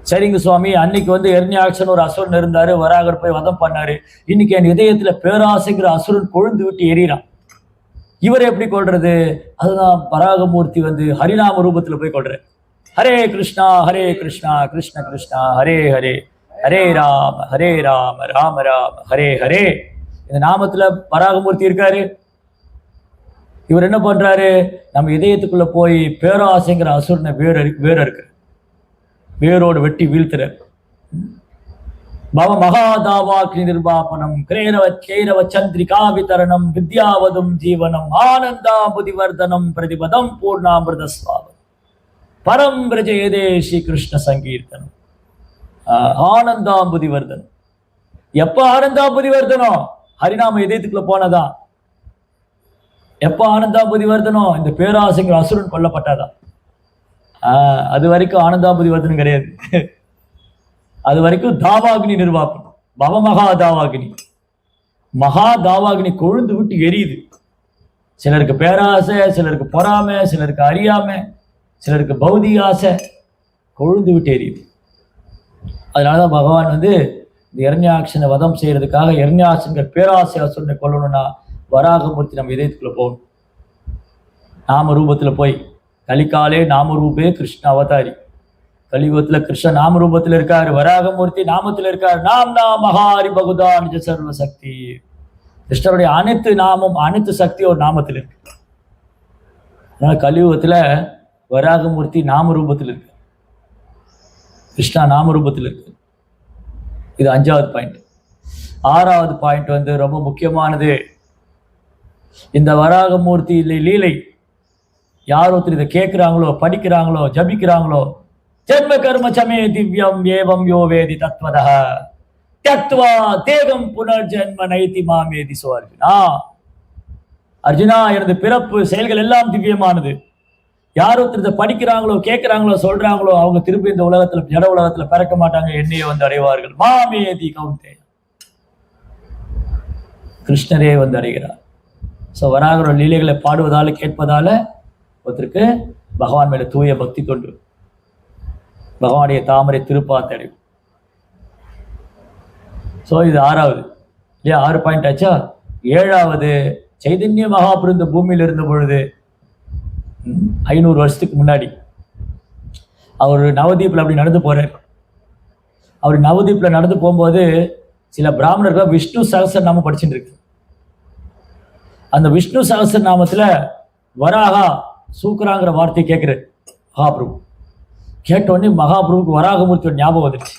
S1: சரிங்க சுவாமி, அன்னைக்கு எர்ணியாக்ஷன் ஒரு அசுரன் இருந்தாரு, வராகர் போய் வதம் பண்ணாரு. இன்னைக்கு என் இதயத்துல பேராசைங்கிற அசுரன் கொழுந்து விட்டு எறிகிறான். இவர் எப்படி கொள்றது? அதுதான் வராகமூர்த்தி ஹரிநாம ரூபத்துல போய் கொள்றாரு. ஹரே கிருஷ்ணா கிருஷ்ண கிருஷ்ணா ஹரே ஹரே, ஹரே ராம ராம ராம ஹரே ஹரே. இந்த நாமத்துல வராகமூர்த்தி இருக்காரு. இவர் என்ன பண்றாரு? நம்ம இதயத்துக்குள்ள போய் பேராசைங்கிற அசுரனை வேற இருக்கு, வேரோடு வெட்டி வீழ்த்துறார். பவ மகாதாவாக்னி நிர்வாபனம் கிரேரவ சந்திரிகா விதரணம் வித்யாவதும் ஜீவனம் ஆனந்தாம்புதிவர்தனம் பிரதிபதம் பூர்ணாமிருத ஸ்வாபம் பரம் பிரஜயதே ஸ்ரீ கிருஷ்ண சங்கீர்த்தனம். ஆனந்தாம்புதிவர்தனம். எப்ப ஆனந்தாம்புதிவர்தனம்? ஹரிநாம இதயத்துக்குள்ள போனதான். எப்ப ஆனந்தாம்புதிவர்தனம்? இந்த பேராசைங்கிற அசுரன் கொல்லப்பட்டாதான். அது வரைக்கும் ஆனந்தாம்புதிவர்தனம் கிடையாது. அது வரைக்கும் தாவாகினி நிர்வாபனம், பவ மகா தாவாகினி. மகா தாவாகினி கொழுந்து விட்டு எரியுது. சிலருக்கு பேராசை, சிலருக்கு பொறாமை, சிலருக்கு அறியாமை, சிலருக்கு பௌதிக ஆசை, கொழுந்து விட்டு எரியுது. அதனாலதான் பகவான் இந்த இரண்யாக்ஷனை வதம் செய்யறதுக்காக இரண்யாக்ஷன்கிற பேராசை அசுரனை கொல்லணும்னா வராகமூர்த்தி நம்ம இதயத்துக்குள்ள போகணும். நாம ரூபத்துல போய், கலிகாலே நாமரூபே கிருஷ்ண அவதாரி, கலியுகத்துல கிருஷ்ண நாம ரூபத்துல இருக்காரு, வராகமூர்த்தி நாமத்துல இருக்காரு. நாம் மகாரி பகுதா நிஜ சர்வ சக்தி. கிருஷ்ணருடைய அனைத்து நாமம், அனைத்து சக்தி ஒரு நாமத்தில் இருக்கு. அதனால கலியுகத்துல வராகமூர்த்தி நாம ரூபத்தில் இருக்கு, கிருஷ்ணா நாம ரூபத்தில் இருக்கு. இது 5வது பாயிண்ட். 6வது பாயிண்ட் ரொம்ப முக்கியமானது. இந்த வராகமூர்த்தி லீலை யார் ஒருத்தர் இதை கேட்கிறாங்களோ, படிக்கிறாங்களோ, ஜபிக்கிறாங்களோ, ஜென்ம கர்ம சமே திவ்யம் ஏவம் யோ வேதி தத்வதः தத்வா தேகம் புனர்ஜென்ம நைதி மாமேதி. சோ அர்ஜுனா, எனது பிறப்பு செயல்கள் எல்லாம் திவ்யமானது. யார் ஒருத்தர் இதை படிக்கிறாங்களோ, கேட்கிறாங்களோ, சொல்றாங்களோ, அவங்க திருப்பி இந்த உலகத்துல, ஜட உலகத்துல பிறக்க மாட்டாங்க, என்னையே அடைவார்கள். மாமேதி கௌந்தே, கிருஷ்ணரே அடைகிறார். ஸோ வராகரோட லீலைகளை பாடுவதால, கேட்பதால ஒருத்தருக்கு பகவான் மேல தூய பக்தி கொண்டு பகவானுடைய தாமரை திருப்பாத்தடைவு. ஸோ இது 6வது இல்லையா? 6 பாயிண்ட் ஆச்சா? 7வது, சைதன்ய மகாபிரபு இந்த பூமியில் இருந்த பொழுது 500 வருஷத்துக்கு முன்னாடி அவர் நவதீப்ல அப்படி நடந்து போறார். அவர் நவதீப்ல நடந்து போகும்போது சில பிராமணர்கள் விஷ்ணு சகஸ்ர நாமம் படிச்சுட்டு இருக்கு. அந்த விஷ்ணு சகஸ்ர நாமத்துல வராகா சூக்கராங்கிற வார்த்தையை கேட்கிறார் மகாபிரபு. கேட்டோடனே மகாபிரபுக்கு வராகமூர்த்தியோட ஞாபகம் வந்துருச்சு.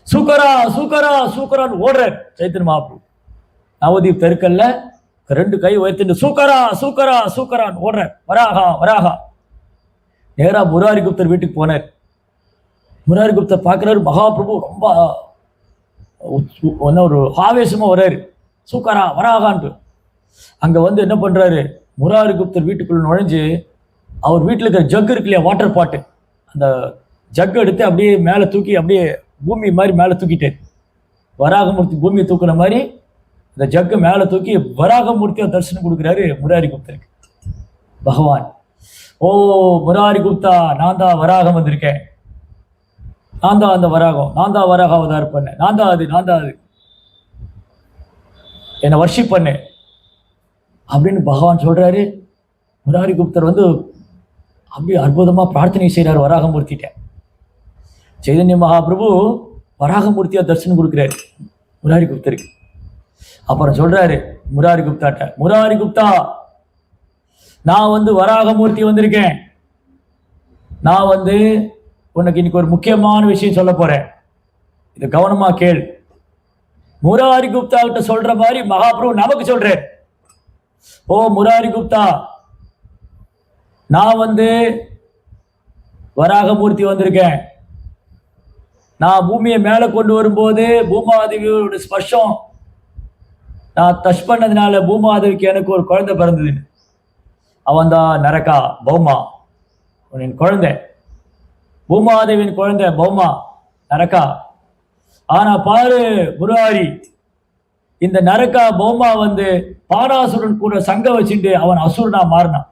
S1: சூக்கரா சூக்கரா சூக்கரான்னு ஓடுறார் சைத்தன்ய மகாபிரபு. நவதீப் தெருக்கல்ல 2 கை உயர்த்திட்டு சூக்கரா சூக்கரா சூக்கரான்னு ஓடுறார். வராகா வராகா. நேரா முராரி குப்தர் வீட்டுக்கு போனார். முராரி குப்தர் பார்க்கிறாரு, மகாபிரபு ரொம்ப ஒரு ஆவேசமா வர்றாரு, சூக்கரா வராகான்ட்டு. அங்க என்ன பண்றாரு, முராரி குப்தர் வீட்டுக்குள்ள நுழைஞ்சு அவர் வீட்டில் இருக்கிற ஜக் இருக்கு இல்லையா, வாட்டர் பாட்டு, அந்த ஜக் எடுத்து அப்படியே மேலே தூக்கி, அப்படியே பூமி மாதிரி மேலே தூக்கிட்டார். வராகமூர்த்தி பூமியை தூக்குன மாதிரி இந்த ஜக்கு மேலே தூக்கி வராகமூர்த்தியை தரிசனம் கொடுக்குறாரு முராரி குப்தருக்கு பகவான். ஓ முராரி குப்தா, நான் தான் வராகம் வந்திருக்கேன். நான் தான் அந்த வராகம், நான் தான் வராக அவதாரம் பண்ணேன், நான் தான் அது என்னை வர்ஷிப் பண்ணு அப்படின்னு பகவான் சொல்றாரு. முராரி குப்தர் வந்து அப்படியே அற்புதமா பிரார்த்தனை செய்கிறார் வராகமூர்த்திட்ட. சைதன்ய மகாபிரபு வராகமூர்த்தியா தரிசனம் கொடுக்குறாரு முராரி குப்தருக்கு. அப்புறம் சொல்றாரு முராரி குப்தாட்ட, முராரி குப்தா, நான் வந்து வராகமூர்த்தி வந்திருக்கேன். நான் வந்து உனக்கு இன்னைக்கு ஒரு முக்கியமான விஷயம் சொல்ல போறேன், இது கவனமா கேள். முராரி குப்தா கிட்ட சொல்ற மாதிரி மகாபிரபு நமக்கு சொல்றேன். ஓ முராரி குப்தா, நான் வந்து வராகமூர்த்தி வந்திருக்கேன். நான் பூமியை மேலே கொண்டு வரும்போது பூமாதேவியோட ஸ்பர்ஷம் நான் டச் பண்ணதுனால பூமாதேவிக்கு எனக்கு ஒரு குழந்தை பிறந்தது. அவன் தான் நரகா பௌமா, என் குழந்தை, பூமாதேவியின் குழந்தை பௌமா நரகா. ஆனா பாரு முராரி, இந்த நரகா பௌமா வந்து பாராசுரன் கூட சங்க வச்சுட்டு அவன் அசுரனா மாறினான்.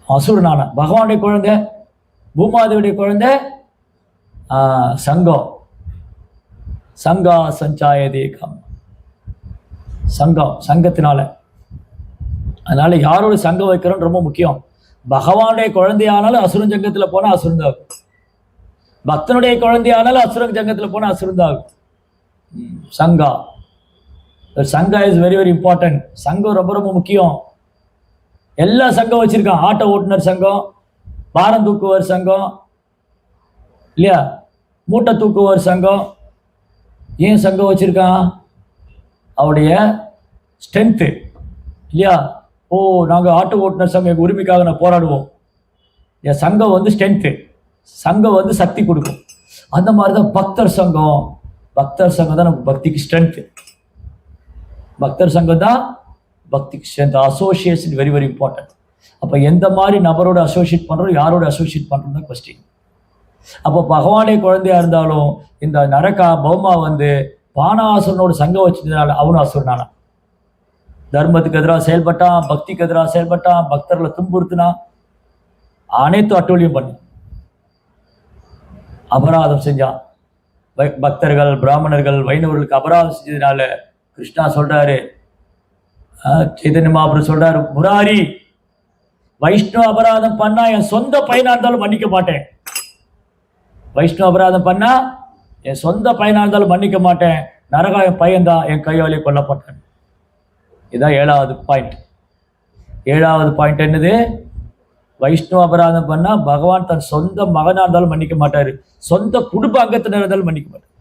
S1: அசுரனான பகவானுடைய குழந்தை, பூமாதேவியுடைய குழந்தை சங்கம். சங்கா சஞ்சாயதே காம, சங்கம், சங்கத்தினால. அதனால யாரோட சங்கம் வைக்கிறோம் ரொம்ப முக்கியம். பகவானுடைய குழந்தையானாலும் அசுரன் சங்கத்தில் போனால் அசுரந்தாகும், பக்தனுடைய குழந்தையானாலும் அசுரன் சங்கத்தில் போனால் அசுரந்தாகும். சங்கா, சங்கா இஸ் வெரி வெரி இம்பார்ட்டன்ட். சங்கம் ரொம்ப ரொம்ப முக்கியம். எல்லா சங்கம் வச்சிருக்கான். ஆட்டோ ஓட்டுநர் சங்கம், பாரம் தூக்குவர் சங்கம் இல்லையா, மூட்டை தூக்குவர் சங்கம். ஏன் சங்கம் வச்சிருக்கான்? அவருடைய ஸ்ட்ரென்த்து இல்லையா. ஓ நாங்கள் ஆட்டோ ஓட்டுநர் சங்கம் எங்கள் உரிமைக்காக நான் போராடுவோம். என் சங்கம் வந்து ஸ்ட்ரென்த்து, சங்கம் வந்து சக்தி கொடுக்கும். அந்த மாதிரி தான் பக்தர் சங்கம். பக்தர் சங்கம் தான் நமக்கு பக்திக்கு ஸ்ட்ரென்த்து. பக்தர் சங்கம் தான் பக்திக்கு strength. Association very very important. அப்போ எந்த மாதிரி நபரோட அசோசியேட் பண்ணுறோம், யாரோட அசோசியேட் பண்ணுறோம் தான் கொஸ்டின். அப்போ பகவானே குழந்தையா இருந்தாலும் இந்த நரகா பௌமா வந்து பானாசுரனோட சங்கம் வச்சதுனால அவனும் அசுரனானா. தர்மத்துக்கு எதிராக செயல்பட்டான், பக்திக்கு எதிராக செயல்பட்டான், பக்தர்களை துன்புறுத்தினான், அனைத்து அட்டூழியம் பண்ண அபராதம் செஞ்சான். பக்தர்கள், பிராமணர்கள், வைணவர்களுக்கு அபராதம் செஞ்சதுனால கிருஷ்ணா சொல்றாரு, சைதன்ய மகாபிரபு சொல்றாரு, முராரி, வைஷ்ணவ அபராதம் பண்ணா என் சொந்த பையனா இருந்தாலும் மன்னிக்க மாட்டேன். வைஷ்ணவ அபராதம் பண்ணா என் சொந்த பையனா இருந்தாலும் மன்னிக்க மாட்டேன். நரகா என் பையன்தான், என் கையாலே கொல்லப்பட்டேன். இதுதான் 7வது பாயிண்ட். 7வது பாயிண்ட் என்னது? வைஷ்ணவ அபராதம் பண்ணா பகவான் தன் சொந்த மகனா இருந்தாலும் மன்னிக்க மாட்டாரு, சொந்த குடும்ப அங்கத்தினர் இருந்தாலும் மன்னிக்க மாட்டார்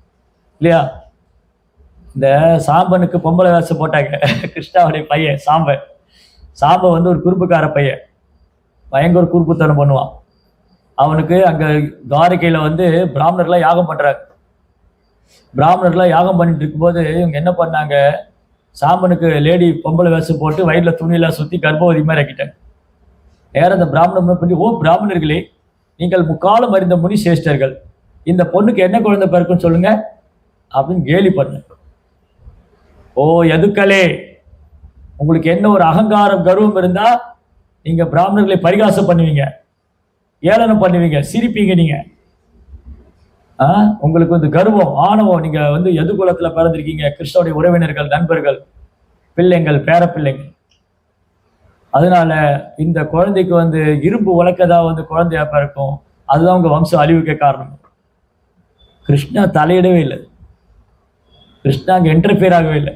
S1: இல்லையா. இந்த சாம்பனுக்கு பொம்பளை வேஷம் போட்டாங்க. கிருஷ்ணாவுடைய பையன் சாம்பன். சாம்பன் வந்து ஒரு குறும்புக்கார பையன், பயங்கர குறுப்புத்தனம் பண்ணுவான். அவனுக்கு அங்கே துவாரகையில் வந்து பிராமணர்களாக யாகம் பண்ணுறாங்க. பிராமணர்களாக யாகம் பண்ணிட்டு இருக்கும்போது இவங்க என்ன பண்ணாங்க, சாம்பனுக்கு லேடி பொம்பளை வேஷம் போட்டு வயிறில் துணியெல்லாம் சுற்றி கர்ப்பவதி மாதிரி ஆக்கிட்டாங்க. நேரம் அந்த பிராமணன் பண்ணி, ஓ பிராமணர்களே, நீங்கள் முக்காலம் அறிந்த முனி சேஷ்டர்கள், இந்த பொண்ணுக்கு என்ன குழந்தை பிறக்குன்னு சொல்லுங்க அப்படின்னு கேலி பண்ண. ஓ எதுக்கலே, உங்களுக்கு என்ன ஒரு அகங்காரம் கர்வம் இருந்தா நீங்க பிராமணர்களை பரிகாசம் பண்ணுவீங்க, ஏளனம் பண்ணுவீங்க, சிரிப்பீங்க. நீங்க உங்களுக்கு வந்து கர்வம், ஆணவம். நீங்க வந்து எது குலத்துல பிறந்திருக்கீங்க, கிருஷ்ணனுடைய உறவினர்கள், நண்பர்கள், பிள்ளைங்கள், பேர பிள்ளைங்கள். அதனால இந்த குழந்தைக்கு வந்து இரும்பு உலக்கதான் வந்து குழந்தையா பிறக்கும், அதுதான் உங்க வம்சம் அழிவுக்க காரணம். கிருஷ்ணா தலையிடவே இல்லை, கிருஷ்ணா அங்கே இன்டர்ஃபியர் ஆகவே இல்லை.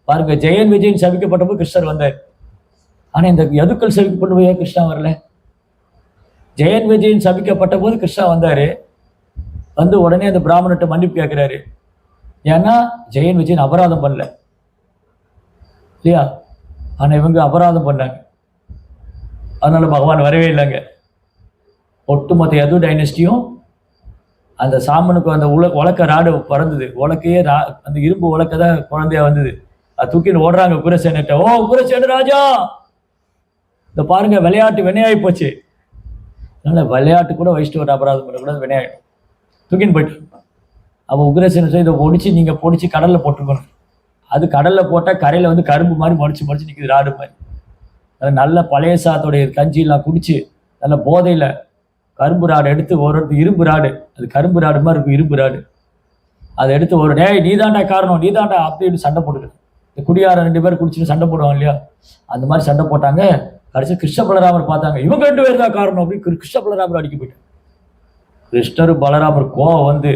S1: பாருங்க, ஜெயன் விஜயன் சபிக்கப்பட்ட போது கிருஷ்ணர் வந்தார். ஆனா இந்த யதுக்கள் சபிக்கப்பட்ட போது கிருஷ்ணா வரல. ஜெயன் விஜயன் சபிக்கப்பட்ட போது கிருஷ்ணா வந்தாரு. வந்து உடனே அந்த பிராமணர்கிட்ட மன்னிப்பு கேட்கிறாரு. ஏன்னா ஜெயன் விஜயன் அபராதம் பண்ணல இல்லையா, ஆனா இவங்க அபராதம் பண்ணாங்க. அதனால பகவான் வரவே இல்லைங்க. ஒட்டுமொத்த யது டைனஸ்டியும் அந்த சாமனுக்கு அந்த உலக்க ராடு பறந்தது. உலக்கையே அந்த இரும்பு உலக்க தான் குழந்தையா வந்தது. அது தூக்கின்னு ஓடுறாங்க குரசேனட்ட. ஓ குரசேன ராஜா, இந்த பாருங்க விளையாட்டு வினையாகி போச்சு. அதனால விளையாட்டு கூட வைஷ்ணவர் அபராதம் பண்ணக்கூடாது, வினையாயிடும். தூக்கின்னு போயிட்டு அப்போ உக்ரசேன இதை ஒடிச்சு நீங்க பொடிச்சு கடல்ல போட்டுருக்கணும். அது கடல்ல போட்டால் கரையில வந்து கரும்பு மாதிரி மடிச்சு மடிச்சு நிற்குது, ராடு மாதிரி. அது நல்ல பழைய சாத்தோடைய கஞ்சியெல்லாம் குடிச்சு நல்ல போதையில கரும்பு ராடு எடுத்து ஒரு இரும்பு ராடு, அது கரும்பு ராடு மாதிரி இருக்கும், இரும்பு ராடு. அதை எடுத்து ஒரு டேய் நீதாண்டா காரணம், நீதாண்டா அப்படின்னு சண்டை போட்டுக்கிட்டு, இந்த குடியார 2 பேர் குடிச்சுட்டு சண்டை போடுவாங்க இல்லையா, அந்த மாதிரி சண்டை போட்டாங்க. கடைசி கிருஷ்ண பலராமர் பார்த்தாங்க, இவங்க 2 பேர் தான் காரணம் அப்படின்னு கிருஷ்ண பலராமர் அடிக்க போயிட்டாங்க. கிருஷ்ணர் பலராமர் கோவம் வந்து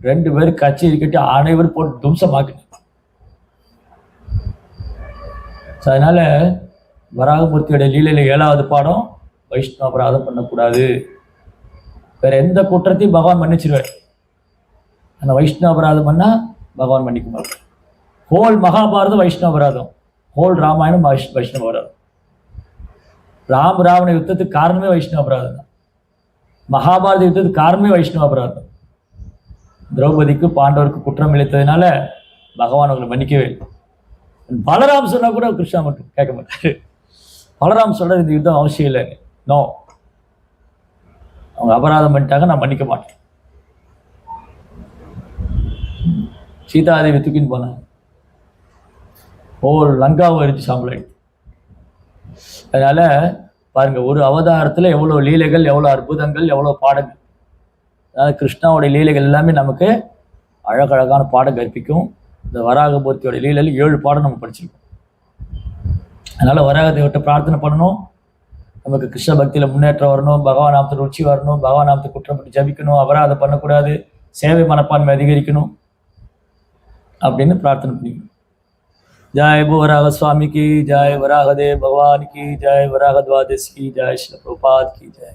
S1: 2 பேரும் கச்சேரி கட்டி அனைவரும் போட்டு தும்சமாக்கினாங்க. அதனால வராகமூர்த்தியோட லீலையில 7வது பாடம், வைஷ்ணவ அபராதம் பண்ணக்கூடாது. வேற எந்த குற்றத்தையும் பகவான் மன்னிச்சிருவார், அந்த வைஷ்ணவ அபராதம் பண்ணா பகவான் மன்னிக்க மாட்டார். ஹோல் மகாபாரதம் வைஷ்ணவ அபராதம், ஹோல் ராமாயணம் வைஷ்ணவ அபராதம். ராவண யுத்தத்துக்கு காரணமே வைஷ்ணவ அபராதம் தான். மகாபாரத யுத்தத்துக்கு காரணமே வைஷ்ணவ அபராதம். திரௌபதிக்கு பாண்டவருக்கு குற்றம் இழைத்ததுனால பகவான் அவங்களை மன்னிக்கவே இல்லை. பலராம் சொன்னா கூட கிருஷ்ணா மட்டும் கேட்க மாட்டாரு. பலராம் சொல்றது இந்த யுத்தம் அவசியம் இல்லை, நோ, அவங்க அபராதம் பண்ணிட்டாங்க, நான் மன்னிக்க மாட்டேன். சீதாதேவி தூக்கின்னு போனாங்க, ஓ லங்காவை எரிச்சு சாம்பலாயிடுச்சு. அதனால பாருங்க, ஒரு அவதாரத்துல எவ்வளவு லீலைகள், எவ்வளவு அற்புதங்கள், எவ்வளவு பாடங்கள். அதாவது கிருஷ்ணாவோட லீலைகள் எல்லாமே நமக்கு அழகழகான பாடம் கற்பிக்கும். இந்த வராகமூர்த்தியோட லீலையில் 7 பாடம் நம்ம படிச்சிருக்கோம். அதனால வராகதேவர்கிட்ட பிரார்த்தனை பண்ணணும், நமக்கு கிருஷ்ண பக்தியில முன்னேற்றம் வரணும், பகவான் நாமத்தில் ருச்சி வரணும், பகவான் நாமத்தை குற்றப்பட்டு ஜபிக்கணும், அபராதம் பண்ணக்கூடாது, சேவை மனப்பான்மை அதிகரிக்கணும் அப்படின்னு பிரார்த்தனை பண்ணிக்கணும். जय वराह स्वामी की जय, वराहदेव भगवान की जय, वराह द्वादश की जय, श्री प्रभुपाद की जय।